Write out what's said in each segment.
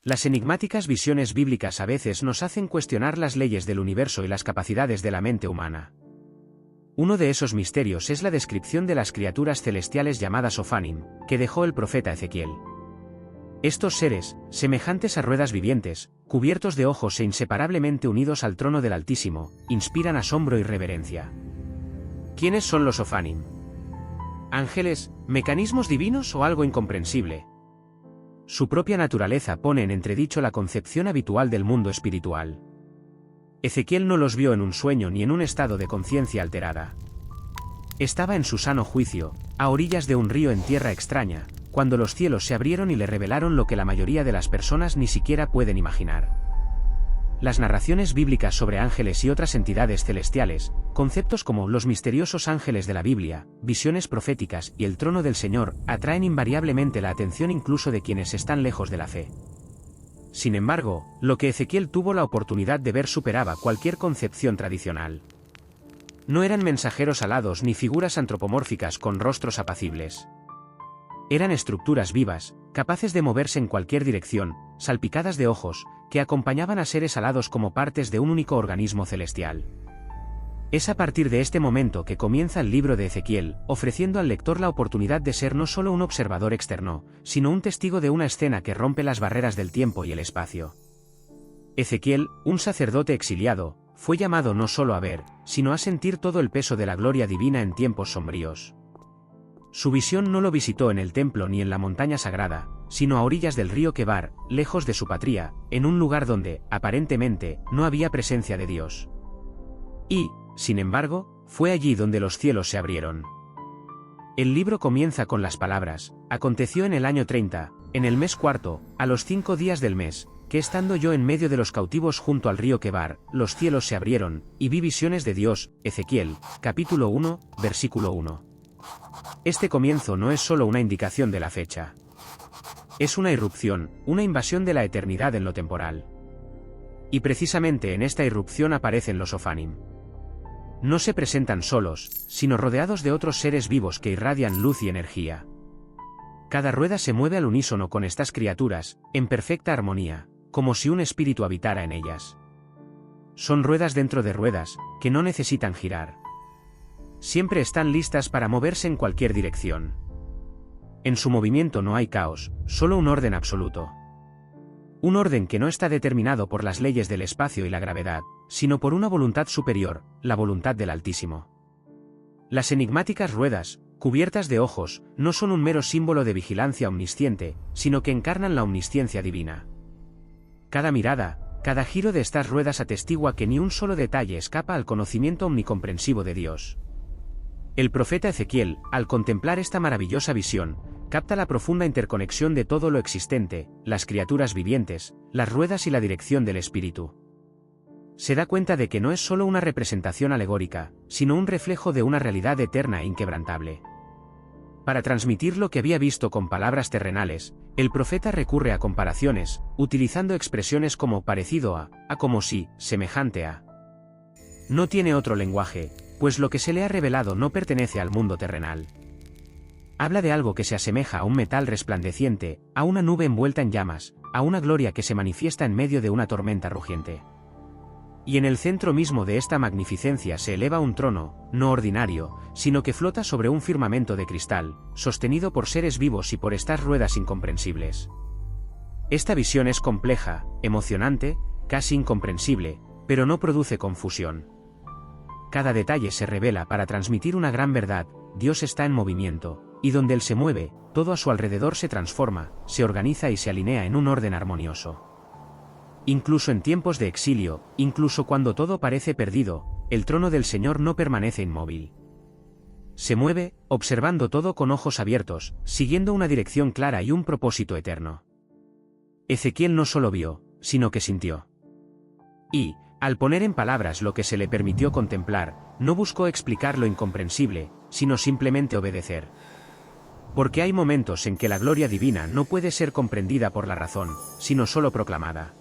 Las enigmáticas visiones bíblicas a veces nos hacen cuestionar las leyes del universo y las capacidades de la mente humana. Uno de esos misterios es la descripción de las criaturas celestiales llamadas Ophanim, que dejó el profeta Ezequiel. Estos seres, semejantes a ruedas vivientes, cubiertos de ojos e inseparablemente unidos al trono del Altísimo, inspiran asombro y reverencia. ¿Quiénes son los Ophanim? ¿Ángeles, mecanismos divinos o algo incomprensible? Su propia naturaleza pone en entredicho la concepción habitual del mundo espiritual. Ezequiel no los vio en un sueño ni en un estado de conciencia alterada. Estaba en su sano juicio, a orillas de un río en tierra extraña, cuando los cielos se abrieron y le revelaron lo que la mayoría de las personas ni siquiera pueden imaginar. Las narraciones bíblicas sobre ángeles y otras entidades celestiales, conceptos como los misteriosos ángeles de la Biblia, visiones proféticas y el trono del Señor, atraen invariablemente la atención incluso de quienes están lejos de la fe. Sin embargo, lo que Ezequiel tuvo la oportunidad de ver superaba cualquier concepción tradicional. No eran mensajeros alados ni figuras antropomórficas con rostros apacibles. Eran estructuras vivas, capaces de moverse en cualquier dirección, salpicadas de ojos, que acompañaban a seres alados como partes de un único organismo celestial. Es a partir de este momento que comienza el libro de Ezequiel, ofreciendo al lector la oportunidad de ser no solo un observador externo, sino un testigo de una escena que rompe las barreras del tiempo y el espacio. Ezequiel, un sacerdote exiliado, fue llamado no solo a ver, sino a sentir todo el peso de la gloria divina en tiempos sombríos. Su visión no lo visitó en el templo ni en la montaña sagrada, sino a orillas del río Quebar, lejos de su patria, en un lugar donde, aparentemente, no había presencia de Dios. Y, sin embargo, fue allí donde los cielos se abrieron. El libro comienza con las palabras: aconteció en el año 30, en el mes cuarto, a los 5 días del mes, que estando yo en medio de los cautivos junto al río Quebar, los cielos se abrieron, y vi visiones de Dios. Ezequiel, capítulo 1, versículo 1. Este comienzo no es solo una indicación de la fecha. Es una irrupción, una invasión de la eternidad en lo temporal. Y precisamente en esta irrupción aparecen los Ophanim. No se presentan solos, sino rodeados de otros seres vivos que irradian luz y energía. Cada rueda se mueve al unísono con estas criaturas, en perfecta armonía, como si un espíritu habitara en ellas. Son ruedas dentro de ruedas, que no necesitan girar. Siempre están listas para moverse en cualquier dirección. En su movimiento no hay caos, solo un orden absoluto. Un orden que no está determinado por las leyes del espacio y la gravedad, sino por una voluntad superior, la voluntad del Altísimo. Las enigmáticas ruedas, cubiertas de ojos, no son un mero símbolo de vigilancia omnisciente, sino que encarnan la omnisciencia divina. Cada mirada, cada giro de estas ruedas atestigua que ni un solo detalle escapa al conocimiento omnicomprensivo de Dios. El profeta Ezequiel, al contemplar esta maravillosa visión, capta la profunda interconexión de todo lo existente, las criaturas vivientes, las ruedas y la dirección del espíritu. Se da cuenta de que no es solo una representación alegórica, sino un reflejo de una realidad eterna e inquebrantable. Para transmitir lo que había visto con palabras terrenales, el profeta recurre a comparaciones, utilizando expresiones como parecido a como si, semejante a. No tiene otro lenguaje, pues lo que se le ha revelado no pertenece al mundo terrenal. Habla de algo que se asemeja a un metal resplandeciente, a una nube envuelta en llamas, a una gloria que se manifiesta en medio de una tormenta rugiente. Y en el centro mismo de esta magnificencia se eleva un trono, no ordinario, sino que flota sobre un firmamento de cristal, sostenido por seres vivos y por estas ruedas incomprensibles. Esta visión es compleja, emocionante, casi incomprensible, pero no produce confusión. Cada detalle se revela para transmitir una gran verdad: Dios está en movimiento, y donde Él se mueve, todo a su alrededor se transforma, se organiza y se alinea en un orden armonioso. Incluso en tiempos de exilio, incluso cuando todo parece perdido, el trono del Señor no permanece inmóvil. Se mueve, observando todo con ojos abiertos, siguiendo una dirección clara y un propósito eterno. Ezequiel no solo vio, sino que sintió. Y, al poner en palabras lo que se le permitió contemplar, no buscó explicar lo incomprensible, sino simplemente obedecer. Porque hay momentos en que la gloria divina no puede ser comprendida por la razón, sino solo proclamada.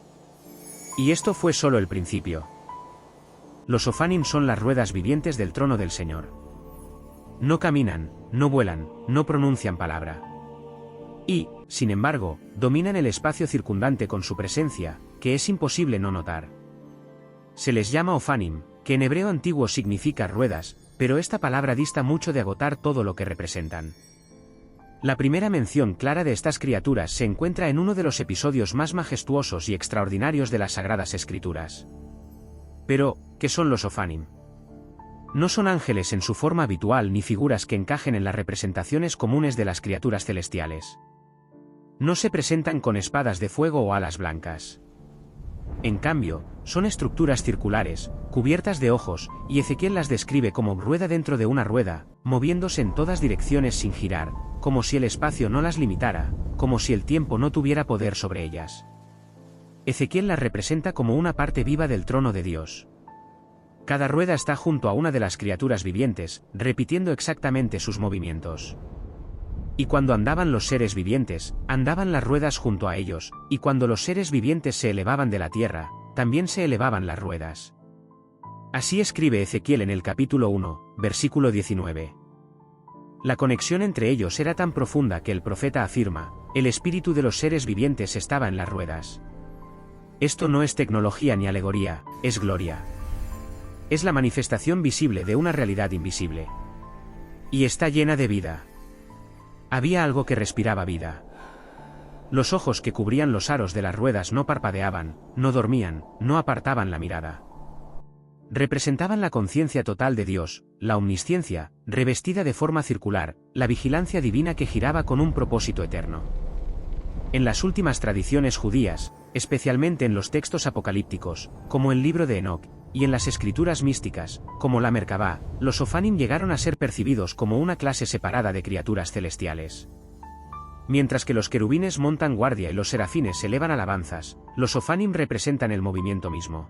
Y esto fue solo el principio. Los Ophanim son las ruedas vivientes del trono del Señor. No caminan, no vuelan, no pronuncian palabra. Y, sin embargo, dominan el espacio circundante con su presencia, que es imposible no notar. Se les llama Ophanim, que en hebreo antiguo significa ruedas, pero esta palabra dista mucho de agotar todo lo que representan. La primera mención clara de estas criaturas se encuentra en uno de los episodios más majestuosos y extraordinarios de las Sagradas Escrituras. Pero, ¿qué son los Ophanim? No son ángeles en su forma habitual ni figuras que encajen en las representaciones comunes de las criaturas celestiales. No se presentan con espadas de fuego o alas blancas. En cambio, son estructuras circulares, cubiertas de ojos, y Ezequiel las describe como rueda dentro de una rueda, moviéndose en todas direcciones sin girar, como si el espacio no las limitara, como si el tiempo no tuviera poder sobre ellas. Ezequiel las representa como una parte viva del trono de Dios. Cada rueda está junto a una de las criaturas vivientes, repitiendo exactamente sus movimientos. Y cuando andaban los seres vivientes, andaban las ruedas junto a ellos, y cuando los seres vivientes se elevaban de la tierra, también se elevaban las ruedas. Así escribe Ezequiel en el capítulo 1, versículo 19. La conexión entre ellos era tan profunda que el profeta afirma, el espíritu de los seres vivientes estaba en las ruedas. Esto no es tecnología ni alegoría, es gloria. Es la manifestación visible de una realidad invisible. Y está llena de vida. Había algo que respiraba vida. Los ojos que cubrían los aros de las ruedas no parpadeaban, no dormían, no apartaban la mirada. Representaban la conciencia total de Dios, la omnisciencia, revestida de forma circular, la vigilancia divina que giraba con un propósito eterno. En las últimas tradiciones judías, especialmente en los textos apocalípticos, como el libro de Enoc, y en las escrituras místicas, como la Merkabá, los Ophanim llegaron a ser percibidos como una clase separada de criaturas celestiales. Mientras que los querubines montan guardia y los serafines elevan alabanzas, los Ophanim representan el movimiento mismo.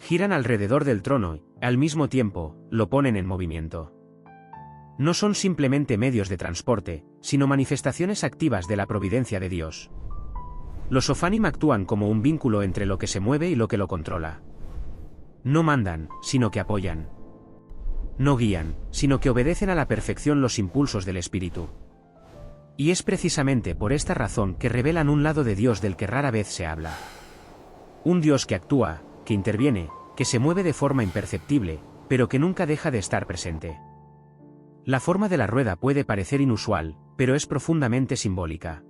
Giran alrededor del trono y, al mismo tiempo, lo ponen en movimiento. No son simplemente medios de transporte, sino manifestaciones activas de la providencia de Dios. Los Ophanim actúan como un vínculo entre lo que se mueve y lo que lo controla. No mandan, sino que apoyan. No guían, sino que obedecen a la perfección los impulsos del Espíritu. Y es precisamente por esta razón que revelan un lado de Dios del que rara vez se habla. Un Dios que actúa, que interviene, que se mueve de forma imperceptible, pero que nunca deja de estar presente. La forma de la rueda puede parecer inusual, pero es profundamente simbólica.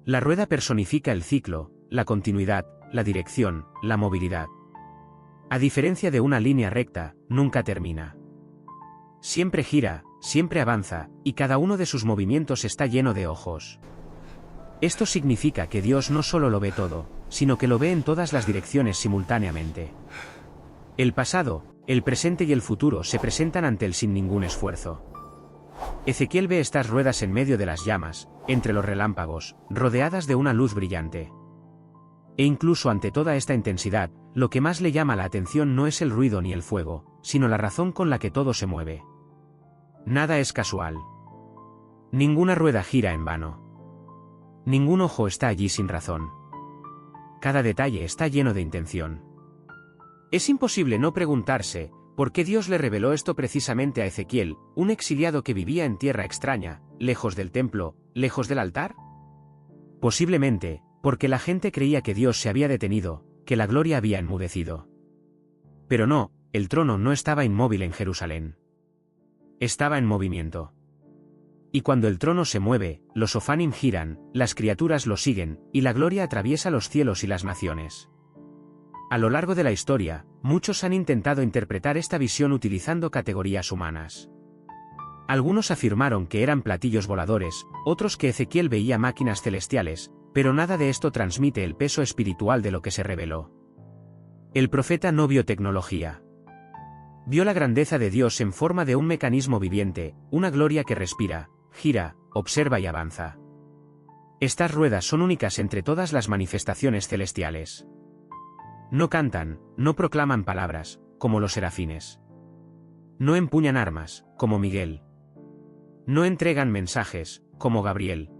La rueda personifica el ciclo, la continuidad, la dirección, la movilidad. A diferencia de una línea recta, nunca termina. Siempre gira, siempre avanza, y cada uno de sus movimientos está lleno de ojos. Esto significa que Dios no solo lo ve todo, sino que lo ve en todas las direcciones simultáneamente. El pasado, el presente y el futuro se presentan ante él sin ningún esfuerzo. Ezequiel ve estas ruedas en medio de las llamas, entre los relámpagos, rodeadas de una luz brillante. E incluso ante toda esta intensidad, lo que más le llama la atención no es el ruido ni el fuego, sino la razón con la que todo se mueve. Nada es casual. Ninguna rueda gira en vano. Ningún ojo está allí sin razón. Cada detalle está lleno de intención. Es imposible no preguntarse, ¿por qué Dios le reveló esto precisamente a Ezequiel, un exiliado que vivía en tierra extraña, lejos del templo, lejos del altar? Posiblemente, porque la gente creía que Dios se había detenido, que la gloria había enmudecido. Pero no, el trono no estaba inmóvil en Jerusalén. Estaba en movimiento. Y cuando el trono se mueve, los Ophanim giran, las criaturas lo siguen, y la gloria atraviesa los cielos y las naciones. A lo largo de la historia, muchos han intentado interpretar esta visión utilizando categorías humanas. Algunos afirmaron que eran platillos voladores, otros que Ezequiel veía máquinas celestiales, pero nada de esto transmite el peso espiritual de lo que se reveló. El profeta no vio tecnología. Vio la grandeza de Dios en forma de un mecanismo viviente, una gloria que respira, gira, observa y avanza. Estas ruedas son únicas entre todas las manifestaciones celestiales. No cantan, no proclaman palabras, como los serafines. No empuñan armas, como Miguel. No entregan mensajes, como Gabriel.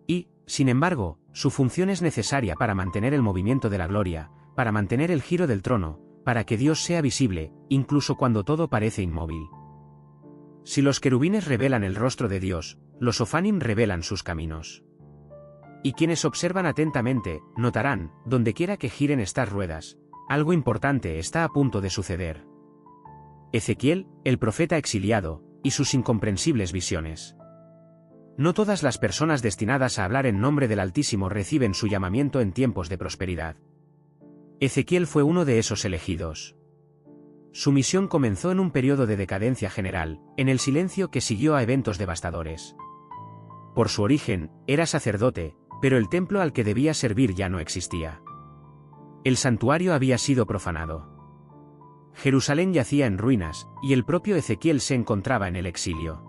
Y, sin embargo, su función es necesaria para mantener el movimiento de la gloria, para mantener el giro del trono, para que Dios sea visible, incluso cuando todo parece inmóvil. Si los querubines revelan el rostro de Dios, los Ofanim revelan sus caminos. Y quienes observan atentamente, notarán, dondequiera que giren estas ruedas, algo importante está a punto de suceder. Ezequiel, el profeta exiliado, y sus incomprensibles visiones. No todas las personas destinadas a hablar en nombre del Altísimo reciben su llamamiento en tiempos de prosperidad. Ezequiel fue uno de esos elegidos. Su misión comenzó en un periodo de decadencia general, en el silencio que siguió a eventos devastadores. Por su origen, era sacerdote, pero el templo al que debía servir ya no existía. El santuario había sido profanado. Jerusalén yacía en ruinas, y el propio Ezequiel se encontraba en el exilio.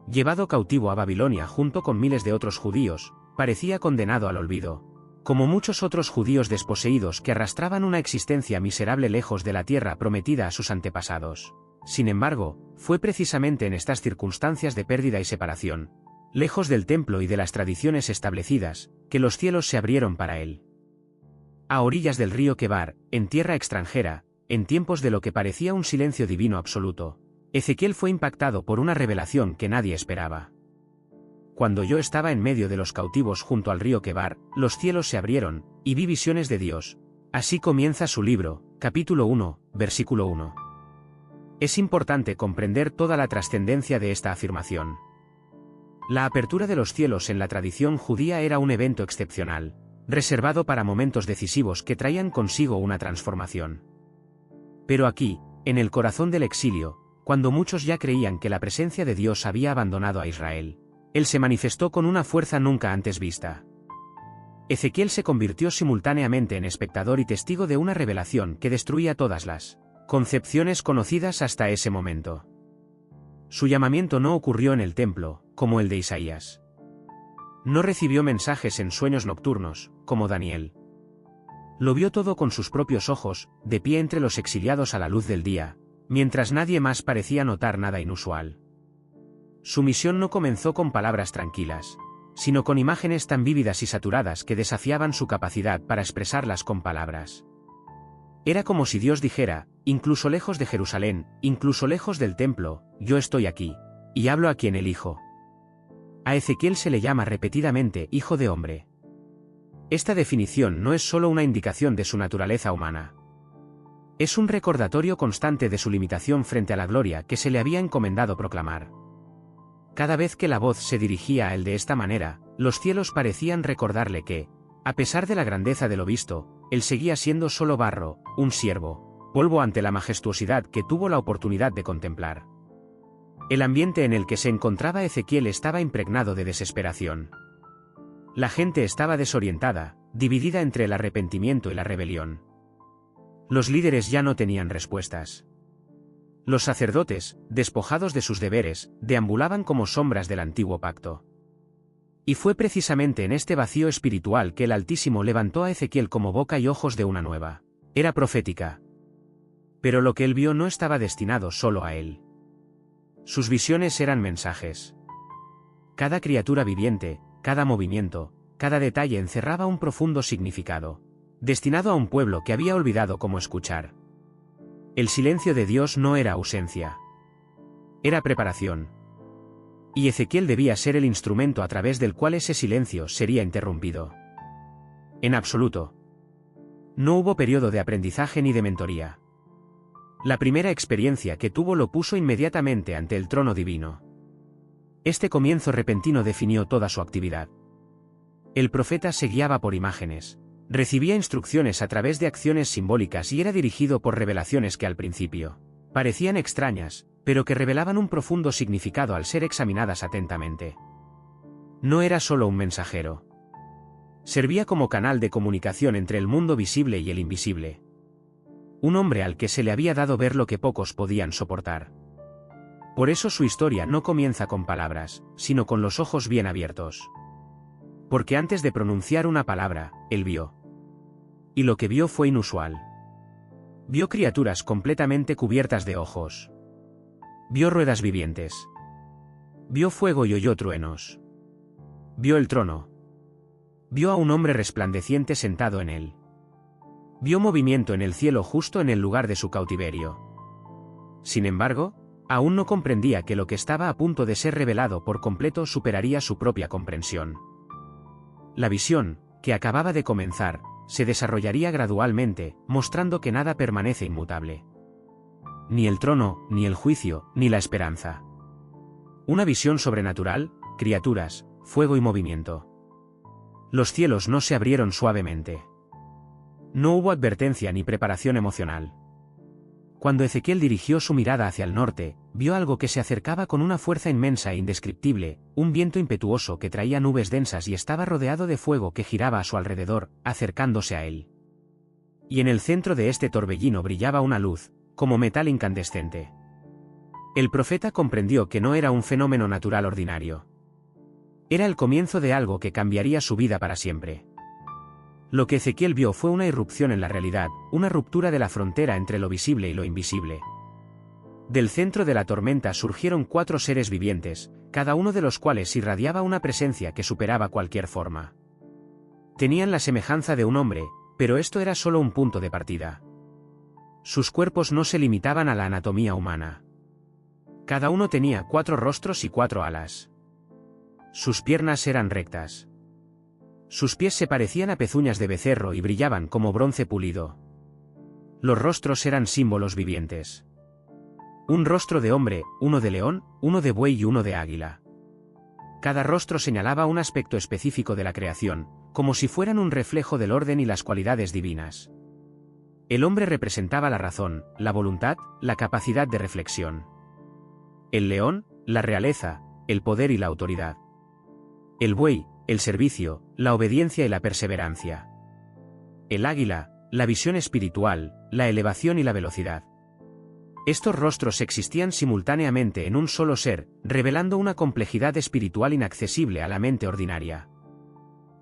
Llevado cautivo a Babilonia junto con miles de otros judíos, parecía condenado al olvido, como muchos otros judíos desposeídos que arrastraban una existencia miserable lejos de la tierra prometida a sus antepasados. Sin embargo, fue precisamente en estas circunstancias de pérdida y separación, lejos del templo y de las tradiciones establecidas, que los cielos se abrieron para él. A orillas del río Quebar, en tierra extranjera, en tiempos de lo que parecía un silencio divino absoluto, Ezequiel fue impactado por una revelación que nadie esperaba. Cuando yo estaba en medio de los cautivos junto al río Quebar, los cielos se abrieron, y vi visiones de Dios. Así comienza su libro, capítulo 1, versículo 1. Es importante comprender toda la trascendencia de esta afirmación. La apertura de los cielos en la tradición judía era un evento excepcional, reservado para momentos decisivos que traían consigo una transformación. Pero aquí, en el corazón del exilio, cuando muchos ya creían que la presencia de Dios había abandonado a Israel, Él se manifestó con una fuerza nunca antes vista. Ezequiel se convirtió simultáneamente en espectador y testigo de una revelación que destruía todas las concepciones conocidas hasta ese momento. Su llamamiento no ocurrió en el templo, como el de Isaías. No recibió mensajes en sueños nocturnos, como Daniel. Lo vio todo con sus propios ojos, de pie entre los exiliados a la luz del día, mientras nadie más parecía notar nada inusual. Su misión no comenzó con palabras tranquilas, sino con imágenes tan vívidas y saturadas que desafiaban su capacidad para expresarlas con palabras. Era como si Dios dijera, incluso lejos de Jerusalén, incluso lejos del templo, yo estoy aquí, y hablo a quien elijo. A Ezequiel se le llama repetidamente Hijo de Hombre. Esta definición no es solo una indicación de su naturaleza humana. Es un recordatorio constante de su limitación frente a la gloria que se le había encomendado proclamar. Cada vez que la voz se dirigía a él de esta manera, los cielos parecían recordarle que, a pesar de la grandeza de lo visto, él seguía siendo solo barro, un siervo, polvo ante la majestuosidad que tuvo la oportunidad de contemplar. El ambiente en el que se encontraba Ezequiel estaba impregnado de desesperación. La gente estaba desorientada, dividida entre el arrepentimiento y la rebelión. Los líderes ya no tenían respuestas. Los sacerdotes, despojados de sus deberes, deambulaban como sombras del antiguo pacto. Y fue precisamente en este vacío espiritual que el Altísimo levantó a Ezequiel como boca y ojos de una nueva era profética. Pero lo que él vio no estaba destinado solo a él. Sus visiones eran mensajes. Cada criatura viviente, cada movimiento, cada detalle encerraba un profundo significado, destinado a un pueblo que había olvidado cómo escuchar. El silencio de Dios no era ausencia. Era preparación. Y Ezequiel debía ser el instrumento a través del cual ese silencio sería interrumpido. En absoluto. No hubo periodo de aprendizaje ni de mentoría. La primera experiencia que tuvo lo puso inmediatamente ante el trono divino. Este comienzo repentino definió toda su actividad. El profeta se guiaba por imágenes, recibía instrucciones a través de acciones simbólicas y era dirigido por revelaciones que al principio parecían extrañas, pero que revelaban un profundo significado al ser examinadas atentamente. No era solo un mensajero. Servía como canal de comunicación entre el mundo visible y el invisible. Un hombre al que se le había dado ver lo que pocos podían soportar. Por eso su historia no comienza con palabras, sino con los ojos bien abiertos. Porque antes de pronunciar una palabra, él vio. Y lo que vio fue inusual. Vio criaturas completamente cubiertas de ojos. Vio ruedas vivientes. Vio fuego y oyó truenos. Vio el trono. Vio a un hombre resplandeciente sentado en él. Vio movimiento en el cielo justo en el lugar de su cautiverio. Sin embargo, Aún no comprendía que lo que estaba a punto de ser revelado por completo superaría su propia comprensión. La visión, que acababa de comenzar, se desarrollaría gradualmente, mostrando que nada permanece inmutable. Ni el trono, ni el juicio, ni la esperanza. Una visión sobrenatural, criaturas, fuego y movimiento. Los cielos no se abrieron suavemente. No hubo advertencia ni preparación emocional. Cuando Ezequiel dirigió su mirada hacia el norte, vio algo que se acercaba con una fuerza inmensa e indescriptible, un viento impetuoso que traía nubes densas y estaba rodeado de fuego que giraba a su alrededor, acercándose a él. Y en el centro de este torbellino brillaba una luz, como metal incandescente. El profeta comprendió que no era un fenómeno natural ordinario. Era el comienzo de algo que cambiaría su vida para siempre. Lo que Ezequiel vio fue una irrupción en la realidad, una ruptura de la frontera entre lo visible y lo invisible. Del centro de la tormenta surgieron 4 seres vivientes, cada uno de los cuales irradiaba una presencia que superaba cualquier forma. Tenían la semejanza de un hombre, pero esto era solo un punto de partida. Sus cuerpos no se limitaban a la anatomía humana. Cada uno tenía 4 rostros y 4 alas. Sus piernas eran rectas. Sus pies se parecían a pezuñas de becerro y brillaban como bronce pulido. Los rostros eran símbolos vivientes. Un rostro de hombre, uno de león, uno de buey y uno de águila. Cada rostro señalaba un aspecto específico de la creación, como si fueran un reflejo del orden y las cualidades divinas. El hombre representaba la razón, la voluntad, la capacidad de reflexión. El león, la realeza, el poder y la autoridad. El buey, el servicio, la obediencia y la perseverancia. El águila, la visión espiritual, la elevación y la velocidad. Estos rostros existían simultáneamente en un solo ser, revelando una complejidad espiritual inaccesible a la mente ordinaria.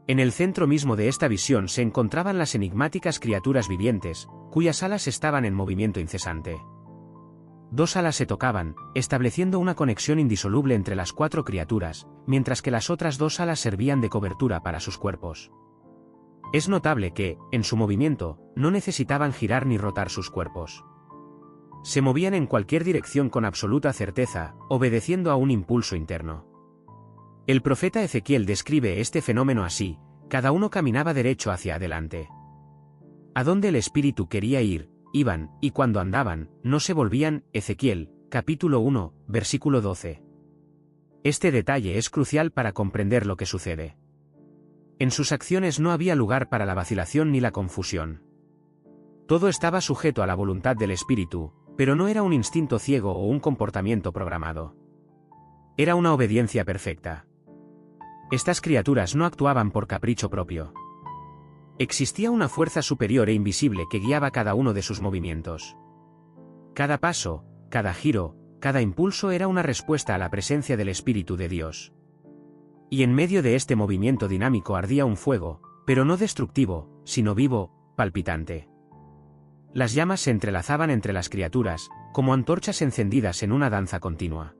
En el centro mismo de esta visión se encontraban las enigmáticas criaturas vivientes, cuyas alas estaban en movimiento incesante. 2 alas se tocaban, estableciendo una conexión indisoluble entre las 4 criaturas, mientras que las otras 2 alas servían de cobertura para sus cuerpos. Es notable que, en su movimiento, no necesitaban girar ni rotar sus cuerpos. Se movían en cualquier dirección con absoluta certeza, obedeciendo a un impulso interno. El profeta Ezequiel describe este fenómeno así: cada uno caminaba derecho hacia adelante. A donde el espíritu quería ir, iban, y cuando andaban, no se volvían. Ezequiel, capítulo 1, versículo 12. Este detalle es crucial para comprender lo que sucede. En sus acciones no había lugar para la vacilación ni la confusión. Todo estaba sujeto a la voluntad del espíritu, pero no era un instinto ciego o un comportamiento programado. Era una obediencia perfecta. Estas criaturas no actuaban por capricho propio. Existía una fuerza superior e invisible que guiaba cada uno de sus movimientos. Cada paso, cada giro, cada impulso era una respuesta a la presencia del Espíritu de Dios. Y en medio de este movimiento dinámico ardía un fuego, pero no destructivo, sino vivo, palpitante. Las llamas se entrelazaban entre las criaturas, como antorchas encendidas en una danza continua.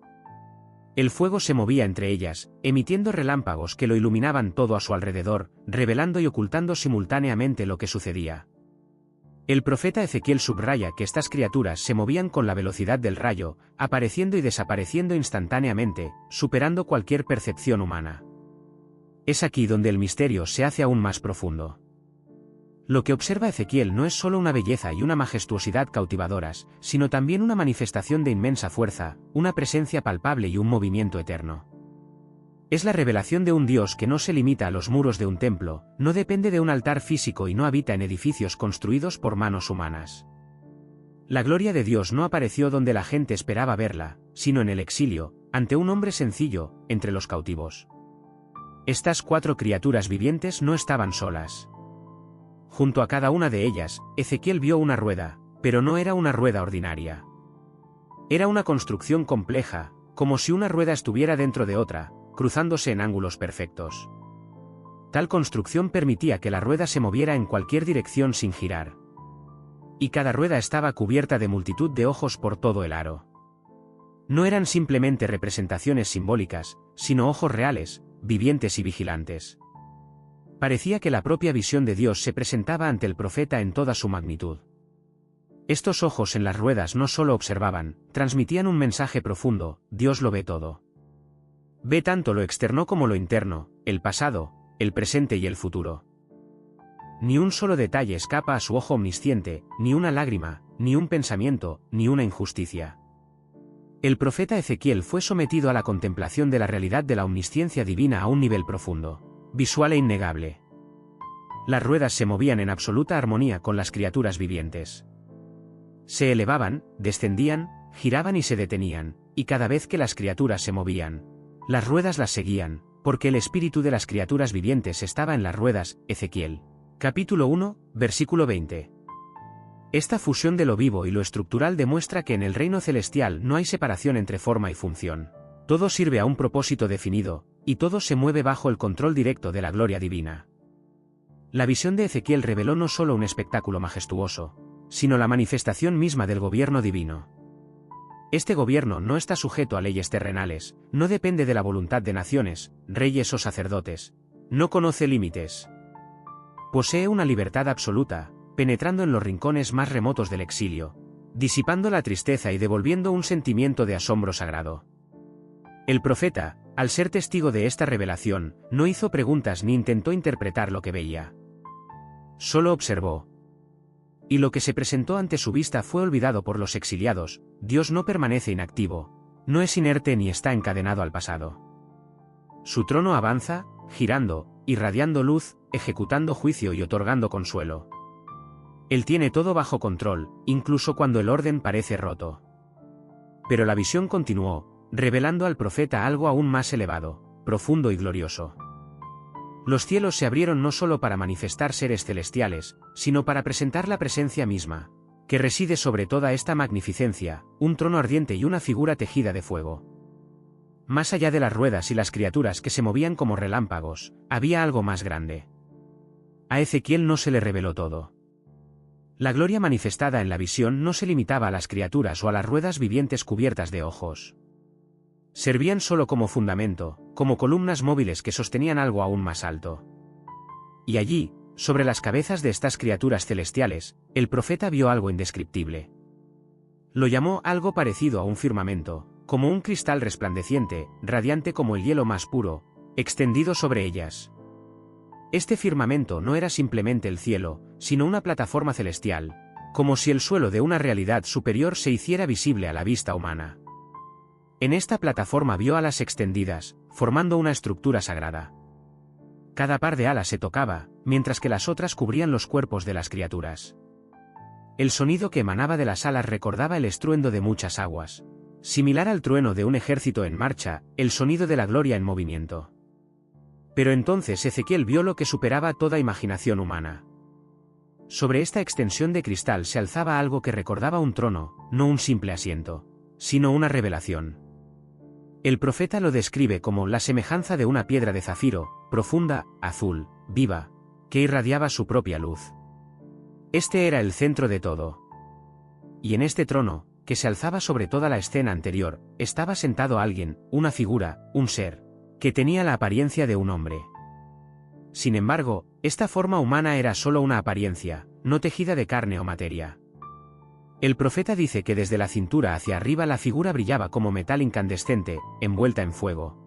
El fuego se movía entre ellas, emitiendo relámpagos que lo iluminaban todo a su alrededor, revelando y ocultando simultáneamente lo que sucedía. El profeta Ezequiel subraya que estas criaturas se movían con la velocidad del rayo, apareciendo y desapareciendo instantáneamente, superando cualquier percepción humana. Es aquí donde el misterio se hace aún más profundo. Lo que observa Ezequiel no es solo una belleza y una majestuosidad cautivadoras, sino también una manifestación de inmensa fuerza, una presencia palpable y un movimiento eterno. Es la revelación de un Dios que no se limita a los muros de un templo, no depende de un altar físico y no habita en edificios construidos por manos humanas. La gloria de Dios no apareció donde la gente esperaba verla, sino en el exilio, ante un hombre sencillo, entre los cautivos. Estas 4 criaturas vivientes no estaban solas. Junto a cada una de ellas, Ezequiel vio una rueda, pero no era una rueda ordinaria. Era una construcción compleja, como si una rueda estuviera dentro de otra, cruzándose en ángulos perfectos. Tal construcción permitía que la rueda se moviera en cualquier dirección sin girar. Y cada rueda estaba cubierta de multitud de ojos por todo el aro. No eran simplemente representaciones simbólicas, sino ojos reales, vivientes y vigilantes. Parecía que la propia visión de Dios se presentaba ante el profeta en toda su magnitud. Estos ojos en las ruedas no solo observaban, transmitían un mensaje profundo: Dios lo ve todo. Ve tanto lo externo como lo interno, el pasado, el presente y el futuro. Ni un solo detalle escapa a su ojo omnisciente, ni una lágrima, ni un pensamiento, ni una injusticia. El profeta Ezequiel fue sometido a la contemplación de la realidad de la omnisciencia divina a un nivel profundo, visual e innegable. Las ruedas se movían en absoluta armonía con las criaturas vivientes. Se elevaban, descendían, giraban y se detenían, y cada vez que las criaturas se movían, las ruedas las seguían, porque el espíritu de las criaturas vivientes estaba en las ruedas. Ezequiel, capítulo 1, versículo 20. Esta fusión de lo vivo y lo estructural demuestra que en el reino celestial no hay separación entre forma y función. Todo sirve a un propósito definido, y todo se mueve bajo el control directo de la gloria divina. La visión de Ezequiel reveló no solo un espectáculo majestuoso, sino la manifestación misma del gobierno divino. Este gobierno no está sujeto a leyes terrenales, no depende de la voluntad de naciones, reyes o sacerdotes. No conoce límites. Posee una libertad absoluta, penetrando en los rincones más remotos del exilio, disipando la tristeza y devolviendo un sentimiento de asombro sagrado. El profeta, al ser testigo de esta revelación, no hizo preguntas ni intentó interpretar lo que veía. Solo observó. Y lo que se presentó ante su vista fue olvidado por los exiliados. Dios no permanece inactivo, no es inerte ni está encadenado al pasado. Su trono avanza, girando, irradiando luz, ejecutando juicio y otorgando consuelo. Él tiene todo bajo control, incluso cuando el orden parece roto. Pero la visión continuó, revelando al profeta algo aún más elevado, profundo y glorioso. Los cielos se abrieron no solo para manifestar seres celestiales, sino para presentar la presencia misma, que reside sobre toda esta magnificencia, un trono ardiente y una figura tejida de fuego. Más allá de las ruedas y las criaturas que se movían como relámpagos, había algo más grande. A Ezequiel no se le reveló todo. La gloria manifestada en la visión no se limitaba a las criaturas o a las ruedas vivientes cubiertas de ojos. Servían solo como fundamento, como columnas móviles que sostenían algo aún más alto. Y allí, sobre las cabezas de estas criaturas celestiales, el profeta vio algo indescriptible. Lo llamó algo parecido a un firmamento, como un cristal resplandeciente, radiante como el hielo más puro, extendido sobre ellas. Este firmamento no era simplemente el cielo, sino una plataforma celestial, como si el suelo de una realidad superior se hiciera visible a la vista humana. En esta plataforma vio alas extendidas, formando una estructura sagrada. Cada par de alas se tocaba, mientras que las otras cubrían los cuerpos de las criaturas. El sonido que emanaba de las alas recordaba el estruendo de muchas aguas. Similar al trueno de un ejército en marcha, el sonido de la gloria en movimiento. Pero entonces Ezequiel vio lo que superaba toda imaginación humana. Sobre esta extensión de cristal se alzaba algo que recordaba un trono, no un simple asiento, sino una revelación. El profeta lo describe como la semejanza de una piedra de zafiro, profunda, azul, viva, que irradiaba su propia luz. Este era el centro de todo. Y en este trono, que se alzaba sobre toda la escena anterior, estaba sentado alguien, una figura, un ser, que tenía la apariencia de un hombre. Sin embargo, esta forma humana era solo una apariencia, no tejida de carne o materia. El profeta dice que desde la cintura hacia arriba la figura brillaba como metal incandescente, envuelta en fuego.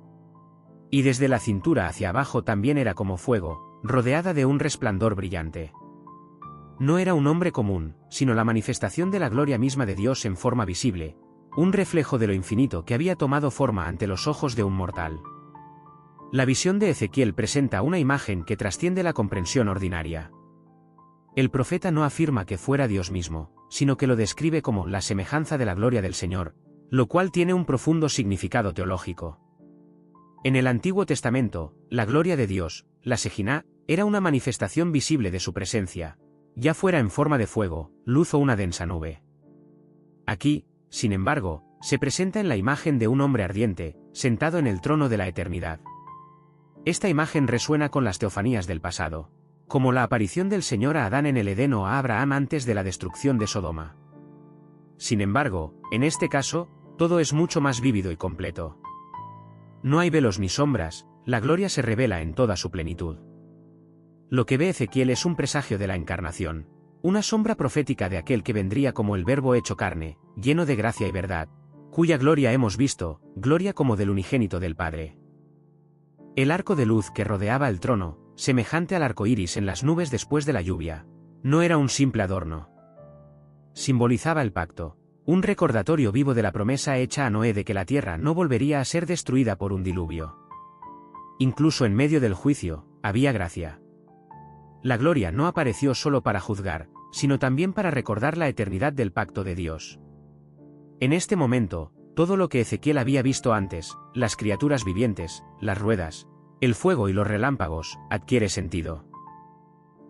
Y desde la cintura hacia abajo también era como fuego, rodeada de un resplandor brillante. No era un hombre común, sino la manifestación de la gloria misma de Dios en forma visible, un reflejo de lo infinito que había tomado forma ante los ojos de un mortal. La visión de Ezequiel presenta una imagen que trasciende la comprensión ordinaria. El profeta no afirma que fuera Dios mismo, sino que lo describe como la semejanza de la gloria del Señor, lo cual tiene un profundo significado teológico. En el Antiguo Testamento, la gloria de Dios, la Shejinah, era una manifestación visible de su presencia, ya fuera en forma de fuego, luz o una densa nube. Aquí, sin embargo, se presenta en la imagen de un hombre ardiente, sentado en el trono de la eternidad. Esta imagen resuena con las teofanías del pasado, como la aparición del Señor a Adán en el Edén o a Abraham antes de la destrucción de Sodoma. Sin embargo, en este caso, todo es mucho más vívido y completo. No hay velos ni sombras, la gloria se revela en toda su plenitud. Lo que ve Ezequiel es un presagio de la encarnación, una sombra profética de aquel que vendría como el Verbo hecho carne, lleno de gracia y verdad, cuya gloria hemos visto, gloria como del unigénito del Padre. El arco de luz que rodeaba el trono, semejante al arco iris en las nubes después de la lluvia, no era un simple adorno. Simbolizaba el pacto, un recordatorio vivo de la promesa hecha a Noé de que la tierra no volvería a ser destruida por un diluvio. Incluso en medio del juicio, había gracia. La gloria no apareció solo para juzgar, sino también para recordar la eternidad del pacto de Dios. En este momento, todo lo que Ezequiel había visto antes, las criaturas vivientes, las ruedas, el fuego y los relámpagos, adquiere sentido.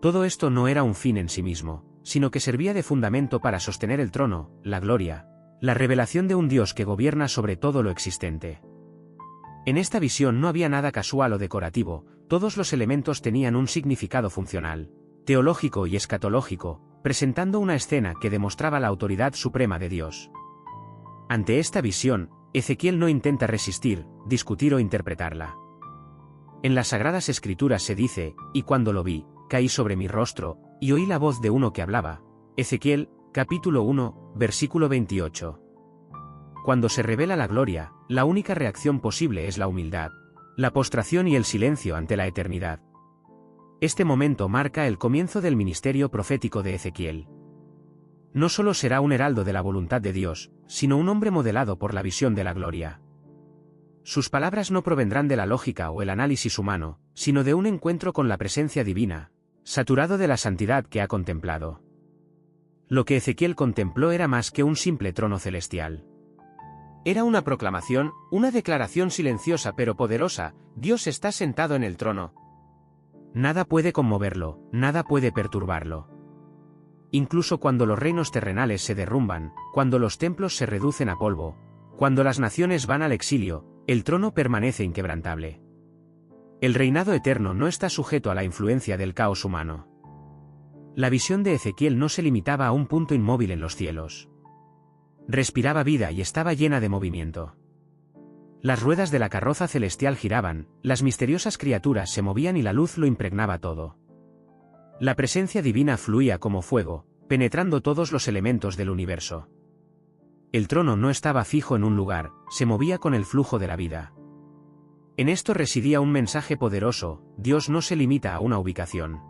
Todo esto no era un fin en sí mismo, sino que servía de fundamento para sostener el trono, la gloria, la revelación de un Dios que gobierna sobre todo lo existente. En esta visión no había nada casual o decorativo, todos los elementos tenían un significado funcional, teológico y escatológico, presentando una escena que demostraba la autoridad suprema de Dios. Ante esta visión, Ezequiel no intenta resistir, discutir o interpretarla. En las Sagradas Escrituras se dice, y cuando lo vi, caí sobre mi rostro, y oí la voz de uno que hablaba. Ezequiel, capítulo 1, versículo 28. Cuando se revela la gloria, la única reacción posible es la humildad, la postración y el silencio ante la eternidad. Este momento marca el comienzo del ministerio profético de Ezequiel. No solo será un heraldo de la voluntad de Dios, sino un hombre modelado por la visión de la gloria. Sus palabras no provendrán de la lógica o el análisis humano, sino de un encuentro con la presencia divina, saturado de la santidad que ha contemplado. Lo que Ezequiel contempló era más que un simple trono celestial. Era una proclamación, una declaración silenciosa pero poderosa: Dios está sentado en el trono. Nada puede conmoverlo, nada puede perturbarlo. Incluso cuando los reinos terrenales se derrumban, cuando los templos se reducen a polvo, cuando las naciones van al exilio, el trono permanece inquebrantable. El reinado eterno no está sujeto a la influencia del caos humano. La visión de Ezequiel no se limitaba a un punto inmóvil en los cielos. Respiraba vida y estaba llena de movimiento. Las ruedas de la carroza celestial giraban, las misteriosas criaturas se movían y la luz lo impregnaba todo. La presencia divina fluía como fuego, penetrando todos los elementos del universo. El trono no estaba fijo en un lugar, se movía con el flujo de la vida. En esto residía un mensaje poderoso: Dios no se limita a una ubicación.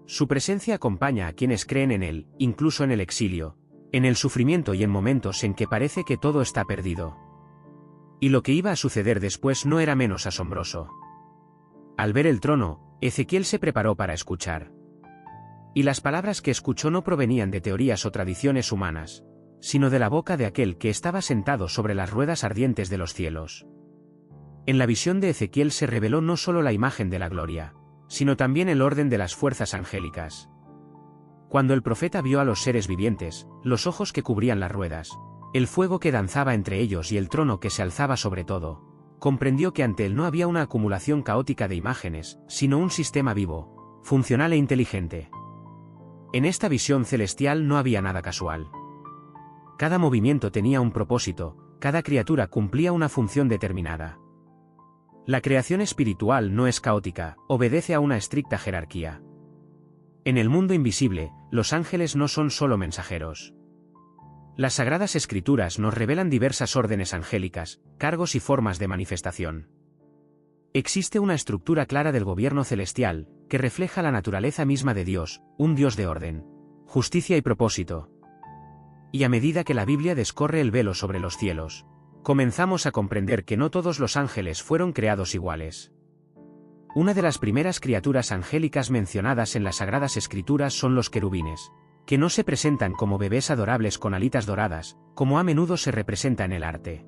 Su presencia acompaña a quienes creen en Él, incluso en el exilio, en el sufrimiento y en momentos en que parece que todo está perdido. Y lo que iba a suceder después no era menos asombroso. Al ver el trono, Ezequiel se preparó para escuchar. Y las palabras que escuchó no provenían de teorías o tradiciones humanas, sino de la boca de aquel que estaba sentado sobre las ruedas ardientes de los cielos. En la visión de Ezequiel se reveló no solo la imagen de la gloria, sino también el orden de las fuerzas angélicas. Cuando el profeta vio a los seres vivientes, los ojos que cubrían las ruedas, el fuego que danzaba entre ellos y el trono que se alzaba sobre todo, comprendió que ante él no había una acumulación caótica de imágenes, sino un sistema vivo, funcional e inteligente. En esta visión celestial no había nada casual. Cada movimiento tenía un propósito, cada criatura cumplía una función determinada. La creación espiritual no es caótica, obedece a una estricta jerarquía. En el mundo invisible, los ángeles no son solo mensajeros. Las Sagradas Escrituras nos revelan diversas órdenes angélicas, cargos y formas de manifestación. Existe una estructura clara del gobierno celestial, que refleja la naturaleza misma de Dios, un Dios de orden, justicia y propósito. Y a medida que la Biblia descorre el velo sobre los cielos, comenzamos a comprender que no todos los ángeles fueron creados iguales. Una de las primeras criaturas angélicas mencionadas en las Sagradas Escrituras son los querubines, que no se presentan como bebés adorables con alitas doradas, como a menudo se representa en el arte.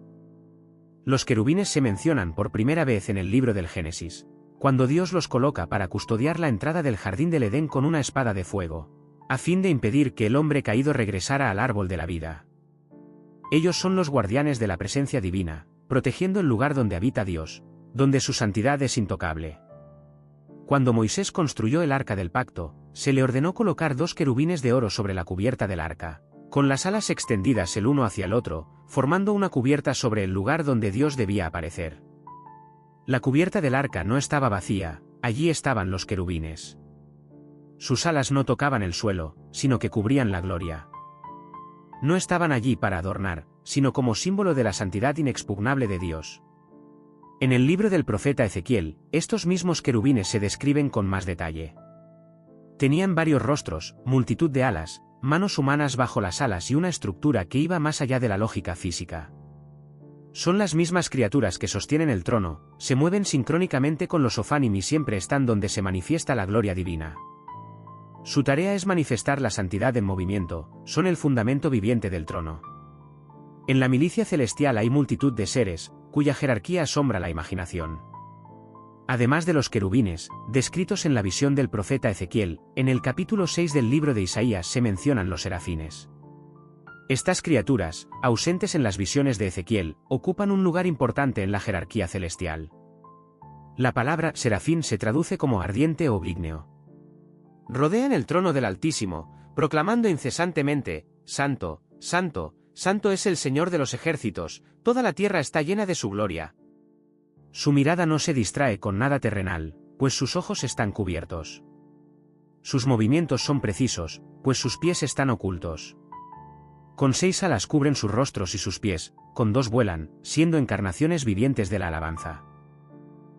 Los querubines se mencionan por primera vez en el libro del Génesis, cuando Dios los coloca para custodiar la entrada del jardín del Edén con una espada de fuego, a fin de impedir que el hombre caído regresara al árbol de la vida. Ellos son los guardianes de la presencia divina, protegiendo el lugar donde habita Dios, donde su santidad es intocable. Cuando Moisés construyó el arca del pacto, se le ordenó colocar 2 querubines de oro sobre la cubierta del arca, con las alas extendidas el uno hacia el otro, formando una cubierta sobre el lugar donde Dios debía aparecer. La cubierta del arca no estaba vacía, allí estaban los querubines. sus alas no tocaban el suelo, sino que cubrían la gloria. No estaban allí para adornar, sino como símbolo de la santidad inexpugnable de Dios. En el libro del profeta Ezequiel, estos mismos querubines se describen con más detalle. Tenían varios rostros, multitud de alas, manos humanas bajo las alas y una estructura que iba más allá de la lógica física. Son las mismas criaturas que sostienen el trono, se mueven sincrónicamente con los Ophanim y siempre están donde se manifiesta la gloria divina. Su tarea es manifestar la santidad en movimiento, son el fundamento viviente del trono. En la milicia celestial hay multitud de seres, cuya jerarquía asombra la imaginación. Además de los querubines, descritos en la visión del profeta Ezequiel, en el capítulo 6 del libro de Isaías se mencionan los serafines. Estas criaturas, ausentes en las visiones de Ezequiel, ocupan un lugar importante en la jerarquía celestial. La palabra serafín se traduce como ardiente o ígneo. Rodean el trono del Altísimo, proclamando incesantemente: Santo, Santo, Santo es el Señor de los ejércitos, toda la tierra está llena de su gloria. Su mirada no se distrae con nada terrenal, pues sus ojos están cubiertos. Sus movimientos son precisos, pues sus pies están ocultos. Con 6 alas cubren sus rostros y sus pies, con 2 vuelan, siendo encarnaciones vivientes de la alabanza.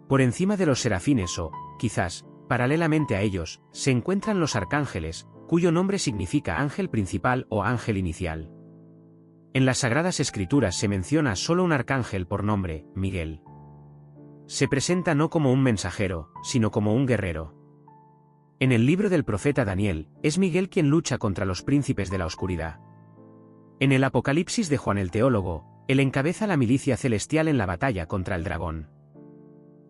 Por encima de los serafines o, quizás, paralelamente a ellos, se encuentran los arcángeles, cuyo nombre significa ángel principal o ángel inicial. En las Sagradas Escrituras se menciona solo un arcángel por nombre, Miguel. Se presenta no como un mensajero, sino como un guerrero. En el libro del profeta Daniel, es Miguel quien lucha contra los príncipes de la oscuridad. En el Apocalipsis de Juan el Teólogo, él encabeza la milicia celestial en la batalla contra el dragón.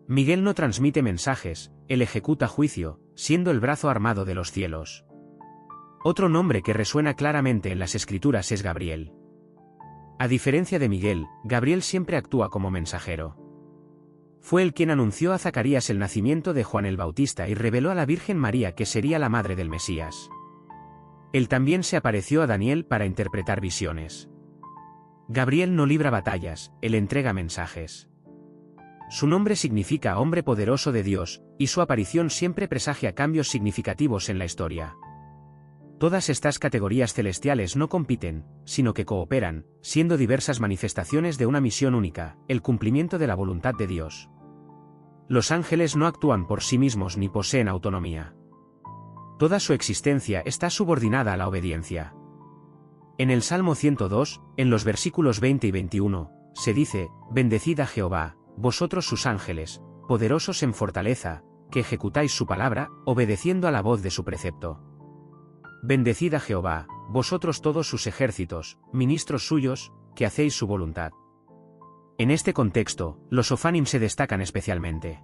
Miguel no transmite mensajes, él ejecuta juicio, siendo el brazo armado de los cielos. Otro nombre que resuena claramente en las Escrituras es Gabriel. A diferencia de Miguel, Gabriel siempre actúa como mensajero. Fue él quien anunció a Zacarías el nacimiento de Juan el Bautista y reveló a la Virgen María que sería la madre del Mesías. Él también se apareció a Daniel para interpretar visiones. Gabriel no libra batallas, él entrega mensajes. Su nombre significa hombre poderoso de Dios, y su aparición siempre presagia cambios significativos en la historia. Todas estas categorías celestiales no compiten, sino que cooperan, siendo diversas manifestaciones de una misión única, el cumplimiento de la voluntad de Dios. Los ángeles no actúan por sí mismos ni poseen autonomía. Toda su existencia está subordinada a la obediencia. En el Salmo 102, en los versículos 20 y 21, se dice: Bendecid a Jehová, vosotros sus ángeles, poderosos en fortaleza, que ejecutáis su palabra, obedeciendo a la voz de su precepto. Bendecid a Jehová, vosotros todos sus ejércitos, ministros suyos, que hacéis su voluntad. En este contexto, los Ophanim se destacan especialmente.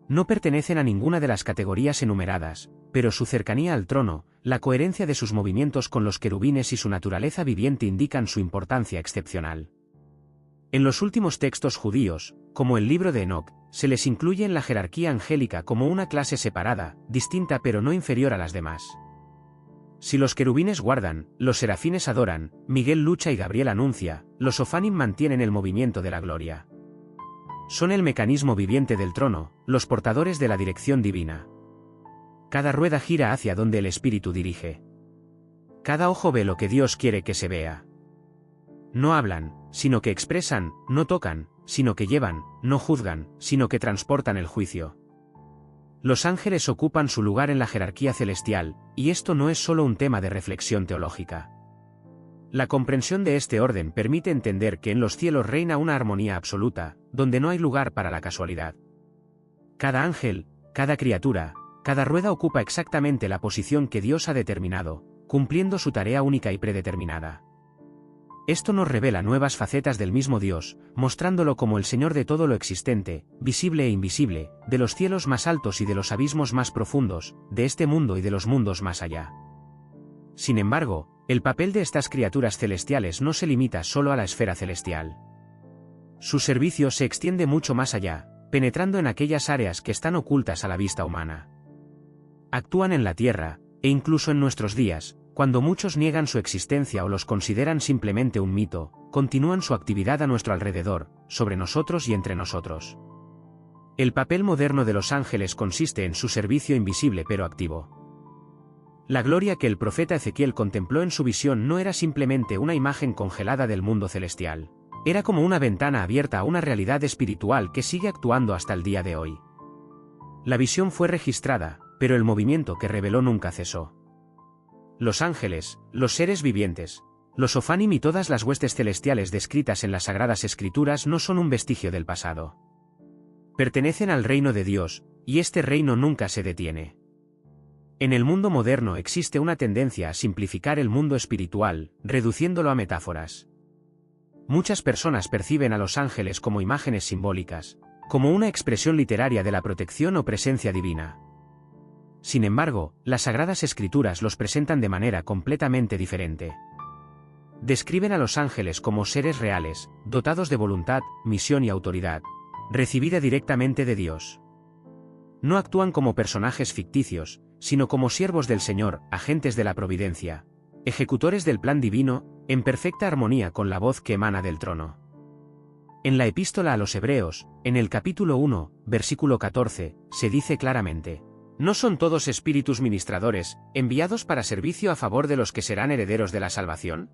No pertenecen a ninguna de las categorías enumeradas, pero su cercanía al trono, la coherencia de sus movimientos con los querubines y su naturaleza viviente indican su importancia excepcional. En los últimos textos judíos, como el libro de Enoc, se les incluye en la jerarquía angélica como una clase separada, distinta pero no inferior a las demás. Si los querubines guardan, los serafines adoran, Miguel lucha y Gabriel anuncia, los Ophanim mantienen el movimiento de la gloria. Son el mecanismo viviente del trono, los portadores de la dirección divina. Cada rueda gira hacia donde el Espíritu dirige. Cada ojo ve lo que Dios quiere que se vea. No hablan, sino que expresan; no tocan, sino que llevan; no juzgan, sino que transportan el juicio. Los ángeles ocupan su lugar en la jerarquía celestial, y esto no es solo un tema de reflexión teológica. La comprensión de este orden permite entender que en los cielos reina una armonía absoluta, donde no hay lugar para la casualidad. Cada ángel, cada criatura, cada rueda ocupa exactamente la posición que Dios ha determinado, cumpliendo su tarea única y predeterminada. Esto nos revela nuevas facetas del mismo Dios, mostrándolo como el Señor de todo lo existente, visible e invisible, de los cielos más altos y de los abismos más profundos, de este mundo y de los mundos más allá. Sin embargo, el papel de estas criaturas celestiales no se limita solo a la esfera celestial. Su servicio se extiende mucho más allá, penetrando en aquellas áreas que están ocultas a la vista humana. Actúan en la tierra, e incluso en nuestros días, cuando muchos niegan su existencia o los consideran simplemente un mito, continúan su actividad a nuestro alrededor, sobre nosotros y entre nosotros. El papel moderno de los ángeles consiste en su servicio invisible pero activo. La gloria que el profeta Ezequiel contempló en su visión no era simplemente una imagen congelada del mundo celestial. Era como una ventana abierta a una realidad espiritual que sigue actuando hasta el día de hoy. La visión fue registrada, pero el movimiento que reveló nunca cesó. Los ángeles, los seres vivientes, los Ophanim y todas las huestes celestiales descritas en las Sagradas Escrituras no son un vestigio del pasado. Pertenecen al reino de Dios, y este reino nunca se detiene. En el mundo moderno existe una tendencia a simplificar el mundo espiritual, reduciéndolo a metáforas. Muchas personas perciben a los ángeles como imágenes simbólicas, como una expresión literaria de la protección o presencia divina. Sin embargo, las Sagradas Escrituras los presentan de manera completamente diferente. Describen a los ángeles como seres reales, dotados de voluntad, misión y autoridad, recibida directamente de Dios. No actúan como personajes ficticios, sino como siervos del Señor, agentes de la providencia, ejecutores del plan divino, en perfecta armonía con la voz que emana del trono. En la Epístola a los Hebreos, en el capítulo 1, versículo 14, se dice claramente: ¿no son todos espíritus ministradores, enviados para servicio a favor de los que serán herederos de la salvación?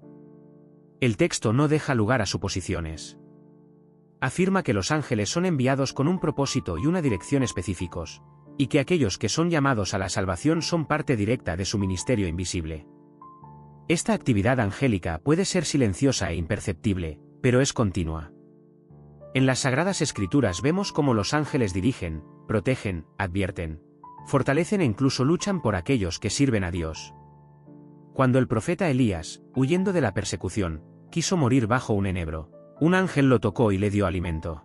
El texto no deja lugar a suposiciones. Afirma que los ángeles son enviados con un propósito y una dirección específicos, y que aquellos que son llamados a la salvación son parte directa de su ministerio invisible. Esta actividad angélica puede ser silenciosa e imperceptible, pero es continua. En las Sagradas Escrituras vemos cómo los ángeles dirigen, protegen, advierten, fortalecen e incluso luchan por aquellos que sirven a Dios. Cuando el profeta Elías, huyendo de la persecución, quiso morir bajo un enebro, un ángel lo tocó y le dio alimento.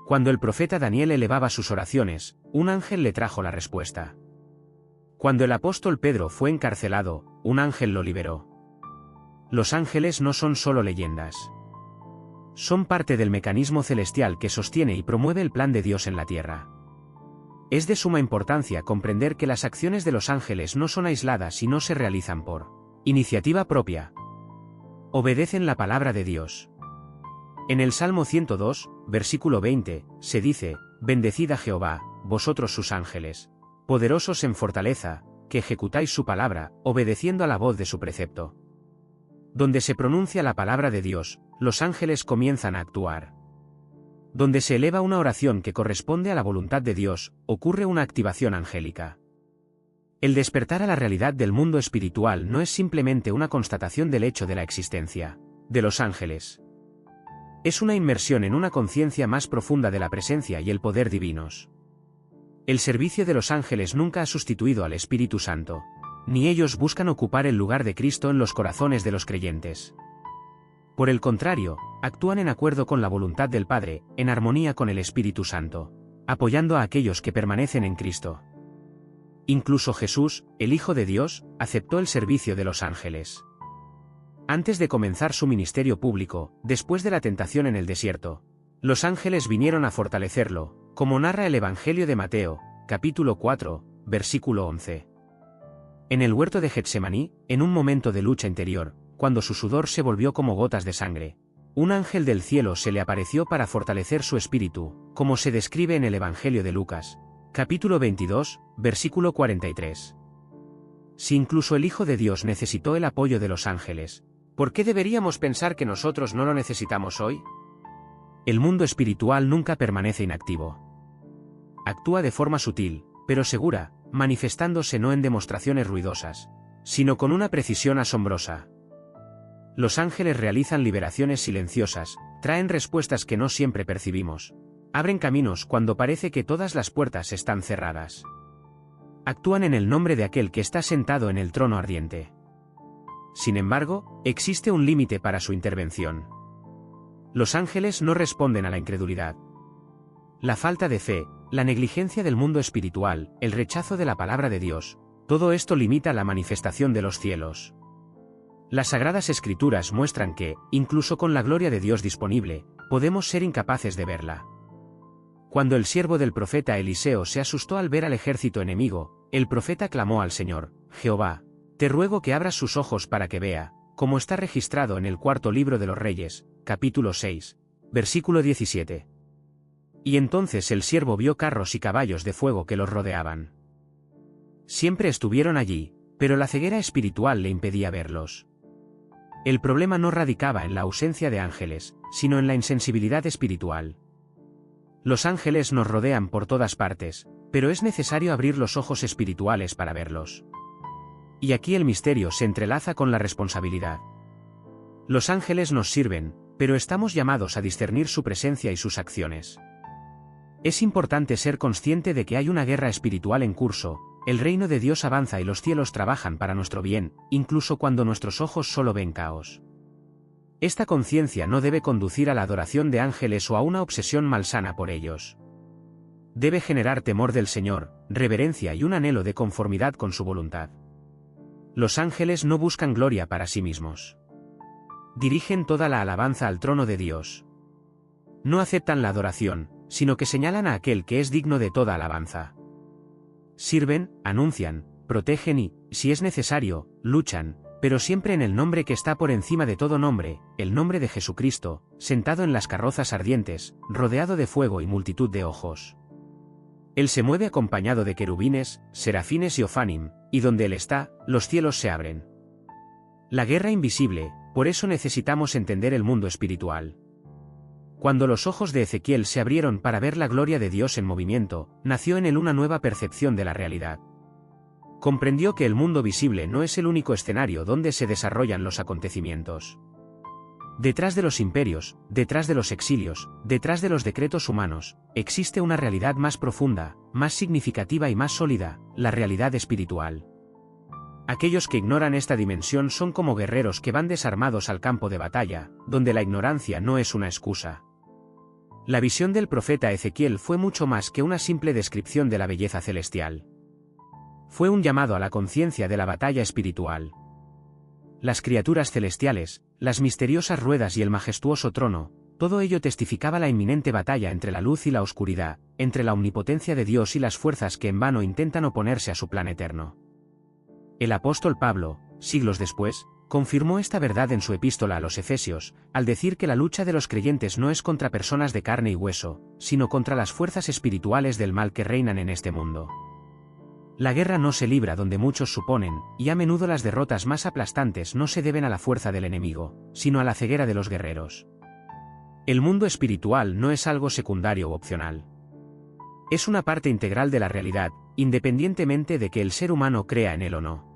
Cuando el profeta Daniel elevaba sus oraciones, un ángel le trajo la respuesta. Cuando el apóstol Pedro fue encarcelado, un ángel lo liberó. Los ángeles no son solo leyendas. Son parte del mecanismo celestial que sostiene y promueve el plan de Dios en la tierra. Es de suma importancia comprender que las acciones de los ángeles no son aisladas y no se realizan por iniciativa propia. Obedecen la palabra de Dios. En el Salmo 102, versículo 20, se dice: «Bendecid a Jehová, vosotros sus ángeles, poderosos en fortaleza, que ejecutáis su palabra, obedeciendo a la voz de su precepto». Donde se pronuncia la palabra de Dios, los ángeles comienzan a actuar. Donde se eleva una oración que corresponde a la voluntad de Dios, ocurre una activación angélica. El despertar a la realidad del mundo espiritual no es simplemente una constatación del hecho de la existencia de los ángeles. Es una inmersión en una conciencia más profunda de la presencia y el poder divinos. El servicio de los ángeles nunca ha sustituido al Espíritu Santo, ni ellos buscan ocupar el lugar de Cristo en los corazones de los creyentes. Por el contrario, actúan en acuerdo con la voluntad del Padre, en armonía con el Espíritu Santo, apoyando a aquellos que permanecen en Cristo. Incluso Jesús, el Hijo de Dios, aceptó el servicio de los ángeles. Antes de comenzar su ministerio público, después de la tentación en el desierto, los ángeles vinieron a fortalecerlo, como narra el Evangelio de Mateo, capítulo 4, versículo 11. En el huerto de Getsemaní, en un momento de lucha interior, cuando su sudor se volvió como gotas de sangre, un ángel del cielo se le apareció para fortalecer su espíritu, como se describe en el Evangelio de Lucas, capítulo 22, versículo 43. Si incluso el Hijo de Dios necesitó el apoyo de los ángeles, ¿por qué deberíamos pensar que nosotros no lo necesitamos hoy? El mundo espiritual nunca permanece inactivo. Actúa de forma sutil, pero segura, manifestándose no en demostraciones ruidosas, sino con una precisión asombrosa. Los ángeles realizan liberaciones silenciosas, traen respuestas que no siempre percibimos, abren caminos cuando parece que todas las puertas están cerradas. Actúan en el nombre de aquel que está sentado en el trono ardiente. Sin embargo, existe un límite para su intervención. Los ángeles no responden a la incredulidad. La falta de fe, la negligencia del mundo espiritual, el rechazo de la palabra de Dios, todo esto limita la manifestación de los cielos. Las Sagradas Escrituras muestran que, incluso con la gloria de Dios disponible, podemos ser incapaces de verla. Cuando el siervo del profeta Eliseo se asustó al ver al ejército enemigo, el profeta clamó al Señor: «Jehová, te ruego que abras sus ojos para que vea», como está registrado en el cuarto libro de los Reyes, capítulo 6, versículo 17. Y entonces el siervo vio carros y caballos de fuego que los rodeaban. Siempre estuvieron allí, pero la ceguera espiritual le impedía verlos. El problema no radicaba en la ausencia de ángeles, sino en la insensibilidad espiritual. Los ángeles nos rodean por todas partes, pero es necesario abrir los ojos espirituales para verlos. Y aquí el misterio se entrelaza con la responsabilidad. Los ángeles nos sirven, pero estamos llamados a discernir su presencia y sus acciones. Es importante ser consciente de que hay una guerra espiritual en curso. El reino de Dios avanza y los cielos trabajan para nuestro bien, incluso cuando nuestros ojos solo ven caos. Esta conciencia no debe conducir a la adoración de ángeles o a una obsesión malsana por ellos. Debe generar temor del Señor, reverencia y un anhelo de conformidad con su voluntad. Los ángeles no buscan gloria para sí mismos. Dirigen toda la alabanza al trono de Dios. No aceptan la adoración, sino que señalan a aquel que es digno de toda alabanza. Sirven, anuncian, protegen y, si es necesario, luchan, pero siempre en el nombre que está por encima de todo nombre, el nombre de Jesucristo, sentado en las carrozas ardientes, rodeado de fuego y multitud de ojos. Él se mueve acompañado de querubines, serafines y ofanim, y donde Él está, los cielos se abren. La guerra invisible, por eso necesitamos entender el mundo espiritual. Cuando los ojos de Ezequiel se abrieron para ver la gloria de Dios en movimiento, nació en él una nueva percepción de la realidad. Comprendió que el mundo visible no es el único escenario donde se desarrollan los acontecimientos. Detrás de los imperios, detrás de los exilios, detrás de los decretos humanos, existe una realidad más profunda, más significativa y más sólida, la realidad espiritual. Aquellos que ignoran esta dimensión son como guerreros que van desarmados al campo de batalla, donde la ignorancia no es una excusa. La visión del profeta Ezequiel fue mucho más que una simple descripción de la belleza celestial. Fue un llamado a la conciencia de la batalla espiritual. Las criaturas celestiales, las misteriosas ruedas y el majestuoso trono, todo ello testificaba la inminente batalla entre la luz y la oscuridad, entre la omnipotencia de Dios y las fuerzas que en vano intentan oponerse a su plan eterno. El apóstol Pablo, siglos después, confirmó esta verdad en su epístola a los Efesios, al decir que la lucha de los creyentes no es contra personas de carne y hueso, sino contra las fuerzas espirituales del mal que reinan en este mundo. La guerra no se libra donde muchos suponen, y a menudo las derrotas más aplastantes no se deben a la fuerza del enemigo, sino a la ceguera de los guerreros. El mundo espiritual no es algo secundario o opcional. Es una parte integral de la realidad, independientemente de que el ser humano crea en él o no.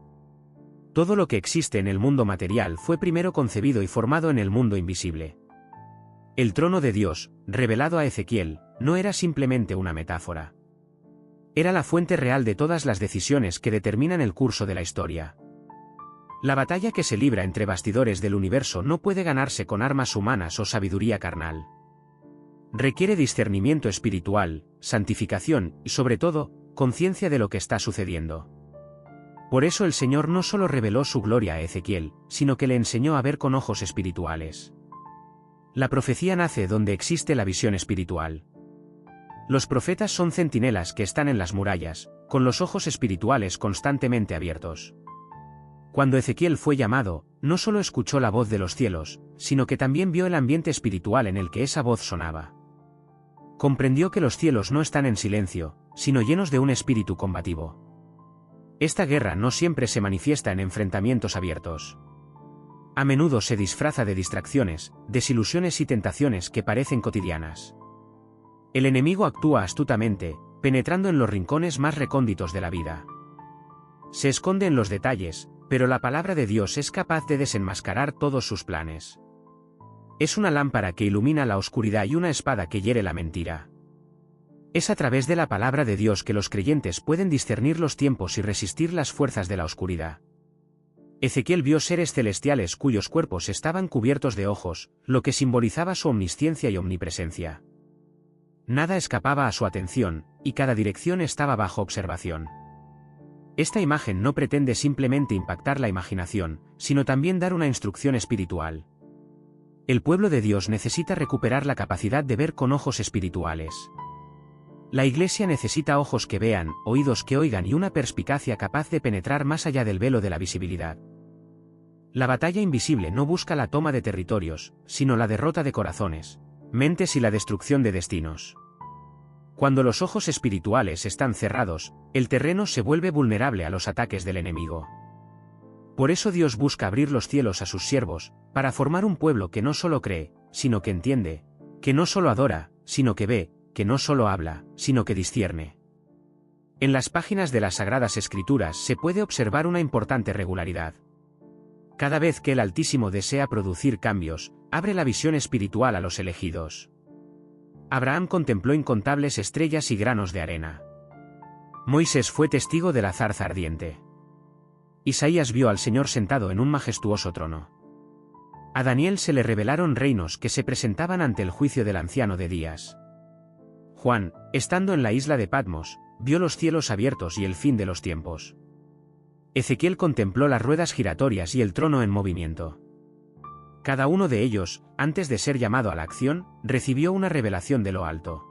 Todo lo que existe en el mundo material fue primero concebido y formado en el mundo invisible. El trono de Dios, revelado a Ezequiel, no era simplemente una metáfora. Era la fuente real de todas las decisiones que determinan el curso de la historia. La batalla que se libra entre bastidores del universo no puede ganarse con armas humanas o sabiduría carnal. Requiere discernimiento espiritual, santificación y, sobre todo, conciencia de lo que está sucediendo. Por eso el Señor no solo reveló su gloria a Ezequiel, sino que le enseñó a ver con ojos espirituales. La profecía nace donde existe la visión espiritual. Los profetas son centinelas que están en las murallas, con los ojos espirituales constantemente abiertos. Cuando Ezequiel fue llamado, no solo escuchó la voz de los cielos, sino que también vio el ambiente espiritual en el que esa voz sonaba. Comprendió que los cielos no están en silencio, sino llenos de un espíritu combativo. Esta guerra no siempre se manifiesta en enfrentamientos abiertos. A menudo se disfraza de distracciones, desilusiones y tentaciones que parecen cotidianas. El enemigo actúa astutamente, penetrando en los rincones más recónditos de la vida. Se esconde en los detalles, pero la palabra de Dios es capaz de desenmascarar todos sus planes. Es una lámpara que ilumina la oscuridad y una espada que hiere la mentira. Es a través de la palabra de Dios que los creyentes pueden discernir los tiempos y resistir las fuerzas de la oscuridad. Ezequiel vio seres celestiales cuyos cuerpos estaban cubiertos de ojos, lo que simbolizaba su omnisciencia y omnipresencia. Nada escapaba a su atención, y cada dirección estaba bajo observación. Esta imagen no pretende simplemente impactar la imaginación, sino también dar una instrucción espiritual. El pueblo de Dios necesita recuperar la capacidad de ver con ojos espirituales. La Iglesia necesita ojos que vean, oídos que oigan y una perspicacia capaz de penetrar más allá del velo de la visibilidad. La batalla invisible no busca la toma de territorios, sino la derrota de corazones, mentes y la destrucción de destinos. Cuando los ojos espirituales están cerrados, el terreno se vuelve vulnerable a los ataques del enemigo. Por eso Dios busca abrir los cielos a sus siervos, para formar un pueblo que no solo cree, sino que entiende, que no solo adora, sino que ve, que no solo habla, sino que discierne. En las páginas de las Sagradas Escrituras se puede observar una importante regularidad. Cada vez que el Altísimo desea producir cambios, abre la visión espiritual a los elegidos. Abraham contempló incontables estrellas y granos de arena. Moisés fue testigo de la zarza ardiente. Isaías vio al Señor sentado en un majestuoso trono. A Daniel se le revelaron reinos que se presentaban ante el juicio del anciano de días. Juan, estando en la isla de Patmos, vio los cielos abiertos y el fin de los tiempos. Ezequiel contempló las ruedas giratorias y el trono en movimiento. Cada uno de ellos, antes de ser llamado a la acción, recibió una revelación de lo alto.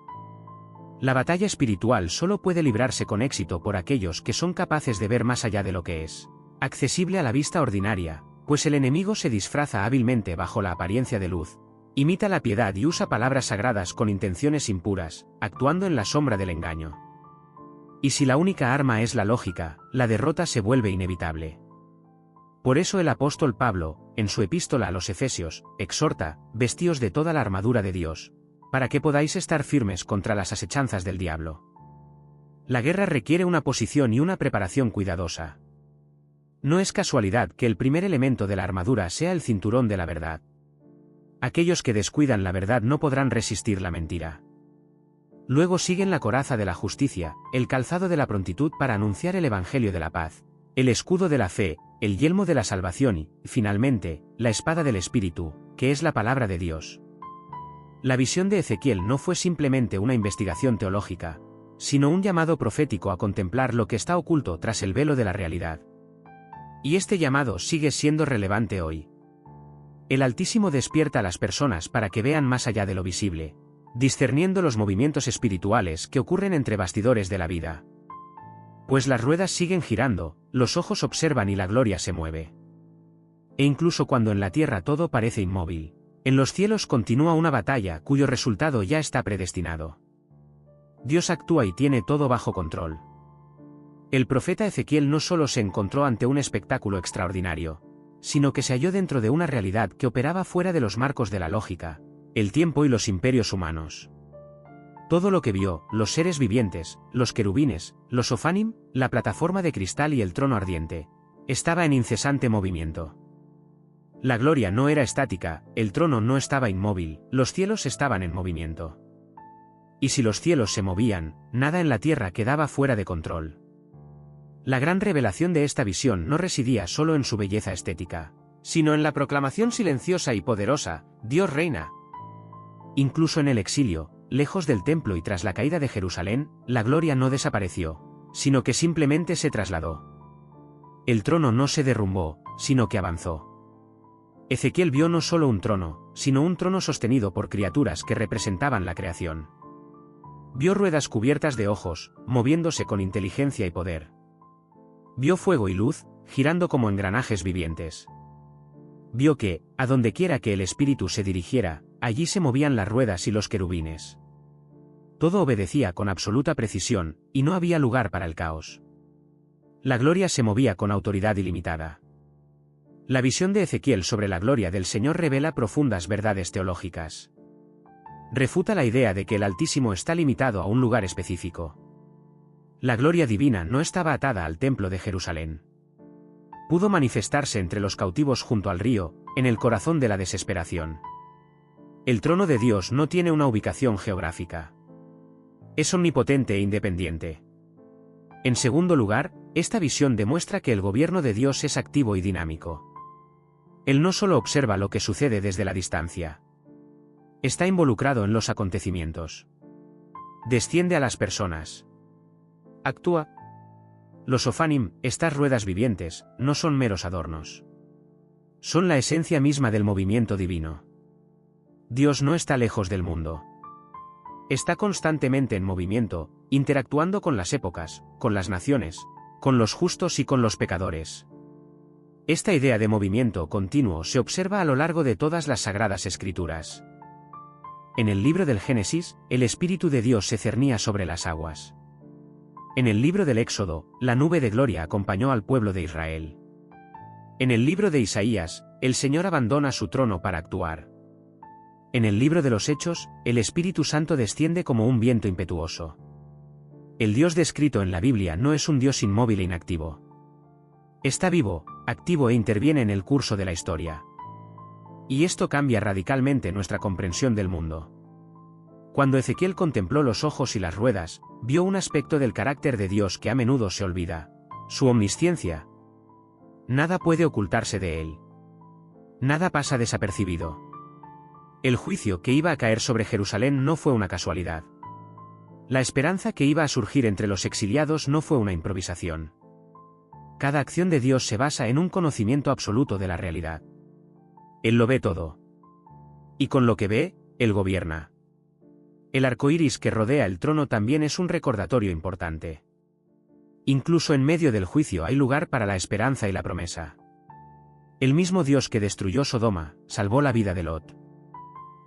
La batalla espiritual solo puede librarse con éxito por aquellos que son capaces de ver más allá de lo que es accesible a la vista ordinaria, pues el enemigo se disfraza hábilmente bajo la apariencia de luz, imita la piedad y usa palabras sagradas con intenciones impuras, actuando en la sombra del engaño. Y si la única arma es la lógica, la derrota se vuelve inevitable. Por eso el apóstol Pablo, en su epístola a los Efesios, exhorta: vestíos de toda la armadura de Dios, para que podáis estar firmes contra las asechanzas del diablo. La guerra requiere una posición y una preparación cuidadosa. No es casualidad que el primer elemento de la armadura sea el cinturón de la verdad. Aquellos que descuidan la verdad no podrán resistir la mentira. Luego siguen la coraza de la justicia, el calzado de la prontitud para anunciar el evangelio de la paz, el escudo de la fe, el yelmo de la salvación y, finalmente, la espada del Espíritu, que es la palabra de Dios. La visión de Ezequiel no fue simplemente una investigación teológica, sino un llamado profético a contemplar lo que está oculto tras el velo de la realidad. Y este llamado sigue siendo relevante hoy. El Altísimo despierta a las personas para que vean más allá de lo visible, discerniendo los movimientos espirituales que ocurren entre bastidores de la vida. Pues las ruedas siguen girando, los ojos observan y la gloria se mueve. E incluso cuando en la tierra todo parece inmóvil, en los cielos continúa una batalla cuyo resultado ya está predestinado. Dios actúa y tiene todo bajo control. El profeta Ezequiel no solo se encontró ante un espectáculo extraordinario, sino que se halló dentro de una realidad que operaba fuera de los marcos de la lógica, el tiempo y los imperios humanos. Todo lo que vio, los seres vivientes, los querubines, los sofanim, la plataforma de cristal y el trono ardiente, estaba en incesante movimiento. La gloria no era estática, el trono no estaba inmóvil, los cielos estaban en movimiento. Y si los cielos se movían, nada en la tierra quedaba fuera de control. La gran revelación de esta visión no residía solo en su belleza estética, sino en la proclamación silenciosa y poderosa: Dios reina. Incluso en el exilio, lejos del templo y tras la caída de Jerusalén, la gloria no desapareció, sino que simplemente se trasladó. El trono no se derrumbó, sino que avanzó. Ezequiel vio no solo un trono, sino un trono sostenido por criaturas que representaban la creación. Vio ruedas cubiertas de ojos, moviéndose con inteligencia y poder. Vio fuego y luz, girando como engranajes vivientes. Vio que, a donde quiera que el espíritu se dirigiera, allí se movían las ruedas y los querubines. Todo obedecía con absoluta precisión, y no había lugar para el caos. La gloria se movía con autoridad ilimitada. La visión de Ezequiel sobre la gloria del Señor revela profundas verdades teológicas. Refuta la idea de que el Altísimo está limitado a un lugar específico. La gloria divina no estaba atada al templo de Jerusalén. Pudo manifestarse entre los cautivos junto al río, en el corazón de la desesperación. El trono de Dios no tiene una ubicación geográfica. Es omnipotente e independiente. En segundo lugar, esta visión demuestra que el gobierno de Dios es activo y dinámico. Él no solo observa lo que sucede desde la distancia. Está involucrado en los acontecimientos. Desciende a las personas. Actúa. Los sofanim, estas ruedas vivientes, no son meros adornos. Son la esencia misma del movimiento divino. Dios no está lejos del mundo. Está constantemente en movimiento, interactuando con las épocas, con las naciones, con los justos y con los pecadores. Esta idea de movimiento continuo se observa a lo largo de todas las Sagradas Escrituras. En el libro del Génesis, el Espíritu de Dios se cernía sobre las aguas. En el libro del Éxodo, la nube de gloria acompañó al pueblo de Israel. En el libro de Isaías, el Señor abandona su trono para actuar. En el libro de los Hechos, el Espíritu Santo desciende como un viento impetuoso. El Dios descrito en la Biblia no es un Dios inmóvil e inactivo. Está vivo, activo e interviene en el curso de la historia. Y esto cambia radicalmente nuestra comprensión del mundo. Cuando Ezequiel contempló los ojos y las ruedas, vio un aspecto del carácter de Dios que a menudo se olvida: su omnisciencia. Nada puede ocultarse de él. Nada pasa desapercibido. El juicio que iba a caer sobre Jerusalén no fue una casualidad. La esperanza que iba a surgir entre los exiliados no fue una improvisación. Cada acción de Dios se basa en un conocimiento absoluto de la realidad. Él lo ve todo. Y con lo que ve, Él gobierna. El arco iris que rodea el trono también es un recordatorio importante. Incluso en medio del juicio hay lugar para la esperanza y la promesa. El mismo Dios que destruyó Sodoma, salvó la vida de Lot.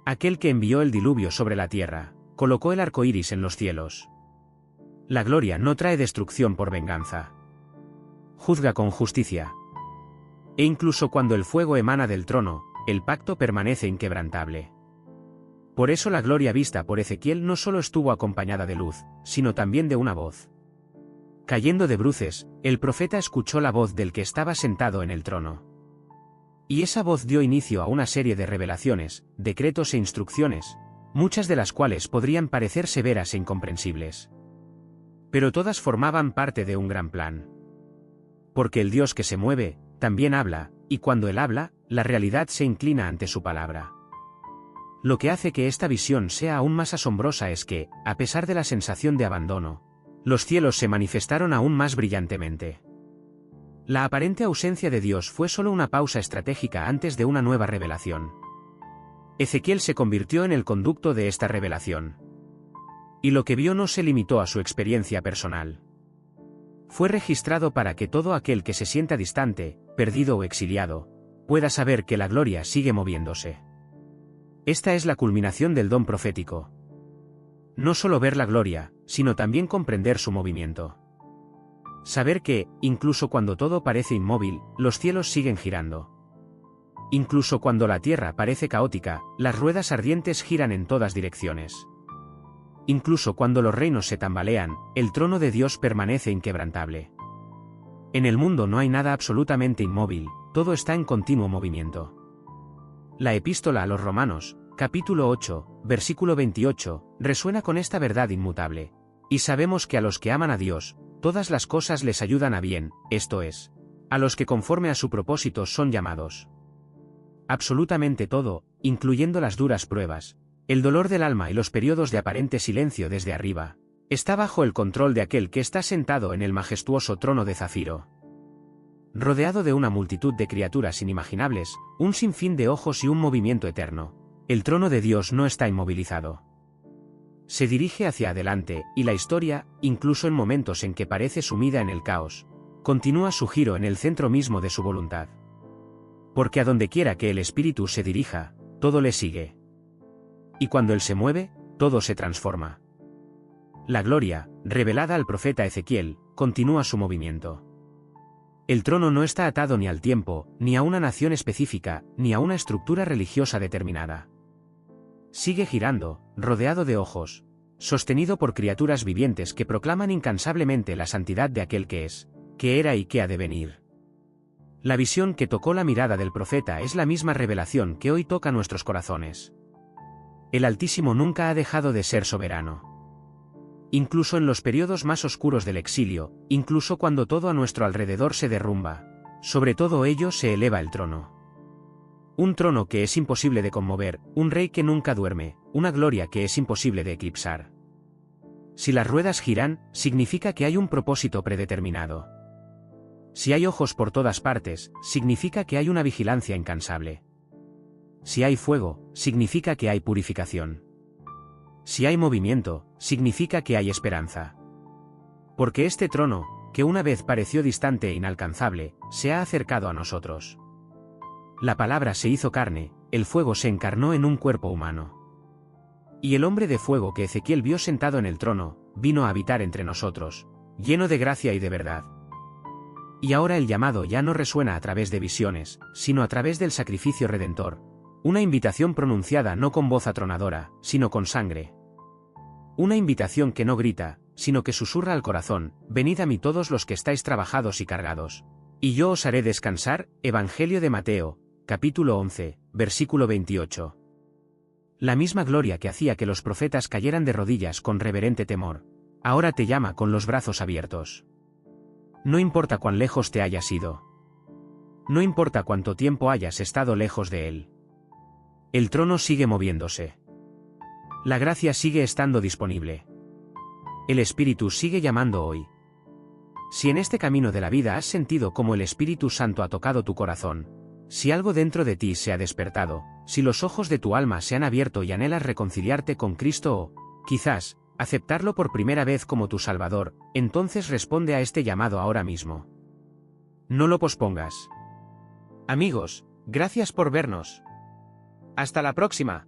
Aquel que envió el diluvio sobre la tierra, colocó el arco iris en los cielos. La gloria no trae destrucción por venganza. Juzga con justicia. E incluso cuando el fuego emana del trono, el pacto permanece inquebrantable. Por eso la gloria vista por Ezequiel no solo estuvo acompañada de luz, sino también de una voz. Cayendo de bruces, el profeta escuchó la voz del que estaba sentado en el trono. Y esa voz dio inicio a una serie de revelaciones, decretos e instrucciones, muchas de las cuales podrían parecer severas e incomprensibles. Pero todas formaban parte de un gran plan. Porque el Dios que se mueve, también habla, y cuando Él habla, la realidad se inclina ante su palabra. Lo que hace que esta visión sea aún más asombrosa es que, a pesar de la sensación de abandono, los cielos se manifestaron aún más brillantemente. La aparente ausencia de Dios fue solo una pausa estratégica antes de una nueva revelación. Ezequiel se convirtió en el conducto de esta revelación. Y lo que vio no se limitó a su experiencia personal. Fue registrado para que todo aquel que se sienta distante, perdido o exiliado, pueda saber que la gloria sigue moviéndose. Esta es la culminación del don profético. No solo ver la gloria, sino también comprender su movimiento. Saber que, incluso cuando todo parece inmóvil, los cielos siguen girando. Incluso cuando la tierra parece caótica, las ruedas ardientes giran en todas direcciones. Incluso cuando los reinos se tambalean, el trono de Dios permanece inquebrantable. En el mundo no hay nada absolutamente inmóvil, todo está en continuo movimiento. La epístola a los Romanos, capítulo 8, versículo 28, resuena con esta verdad inmutable. Y sabemos que a los que aman a Dios, todas las cosas les ayudan a bien, esto es, a los que conforme a su propósito son llamados. Absolutamente todo, incluyendo las duras pruebas, el dolor del alma y los periodos de aparente silencio desde arriba, está bajo el control de aquel que está sentado en el majestuoso trono de zafiro. Rodeado de una multitud de criaturas inimaginables, un sinfín de ojos y un movimiento eterno, el trono de Dios no está inmovilizado. Se dirige hacia adelante, y la historia, incluso en momentos en que parece sumida en el caos, continúa su giro en el centro mismo de su voluntad. Porque a donde quiera que el Espíritu se dirija, todo le sigue. Y cuando Él se mueve, todo se transforma. La gloria, revelada al profeta Ezequiel, continúa su movimiento. El trono no está atado ni al tiempo, ni a una nación específica, ni a una estructura religiosa determinada. Sigue girando, rodeado de ojos, sostenido por criaturas vivientes que proclaman incansablemente la santidad de aquel que es, que era y que ha de venir. La visión que tocó la mirada del profeta es la misma revelación que hoy toca nuestros corazones. El Altísimo nunca ha dejado de ser soberano. Incluso en los periodos más oscuros del exilio, incluso cuando todo a nuestro alrededor se derrumba, sobre todo ello se eleva el trono. Un trono que es imposible de conmover, un rey que nunca duerme, una gloria que es imposible de eclipsar. Si las ruedas giran, significa que hay un propósito predeterminado. Si hay ojos por todas partes, significa que hay una vigilancia incansable. Si hay fuego, significa que hay purificación. Si hay movimiento, significa que hay esperanza. Porque este trono, que una vez pareció distante e inalcanzable, se ha acercado a nosotros. La palabra se hizo carne, el fuego se encarnó en un cuerpo humano. Y el hombre de fuego que Ezequiel vio sentado en el trono, vino a habitar entre nosotros, lleno de gracia y de verdad. Y ahora el llamado ya no resuena a través de visiones, sino a través del sacrificio redentor. Una invitación pronunciada no con voz atronadora, sino con sangre. Una invitación que no grita, sino que susurra al corazón: venid a mí todos los que estáis trabajados y cargados, y yo os haré descansar. Evangelio de Mateo, capítulo 11, versículo 28. La misma gloria que hacía que los profetas cayeran de rodillas con reverente temor, ahora te llama con los brazos abiertos. No importa cuán lejos te hayas ido. No importa cuánto tiempo hayas estado lejos de él. El trono sigue moviéndose. La gracia sigue estando disponible. El Espíritu sigue llamando hoy. Si en este camino de la vida has sentido como el Espíritu Santo ha tocado tu corazón, si algo dentro de ti se ha despertado, si los ojos de tu alma se han abierto y anhelas reconciliarte con Cristo o, quizás, aceptarlo por primera vez como tu Salvador, entonces responde a este llamado ahora mismo. No lo pospongas. Amigos, gracias por vernos. Hasta la próxima.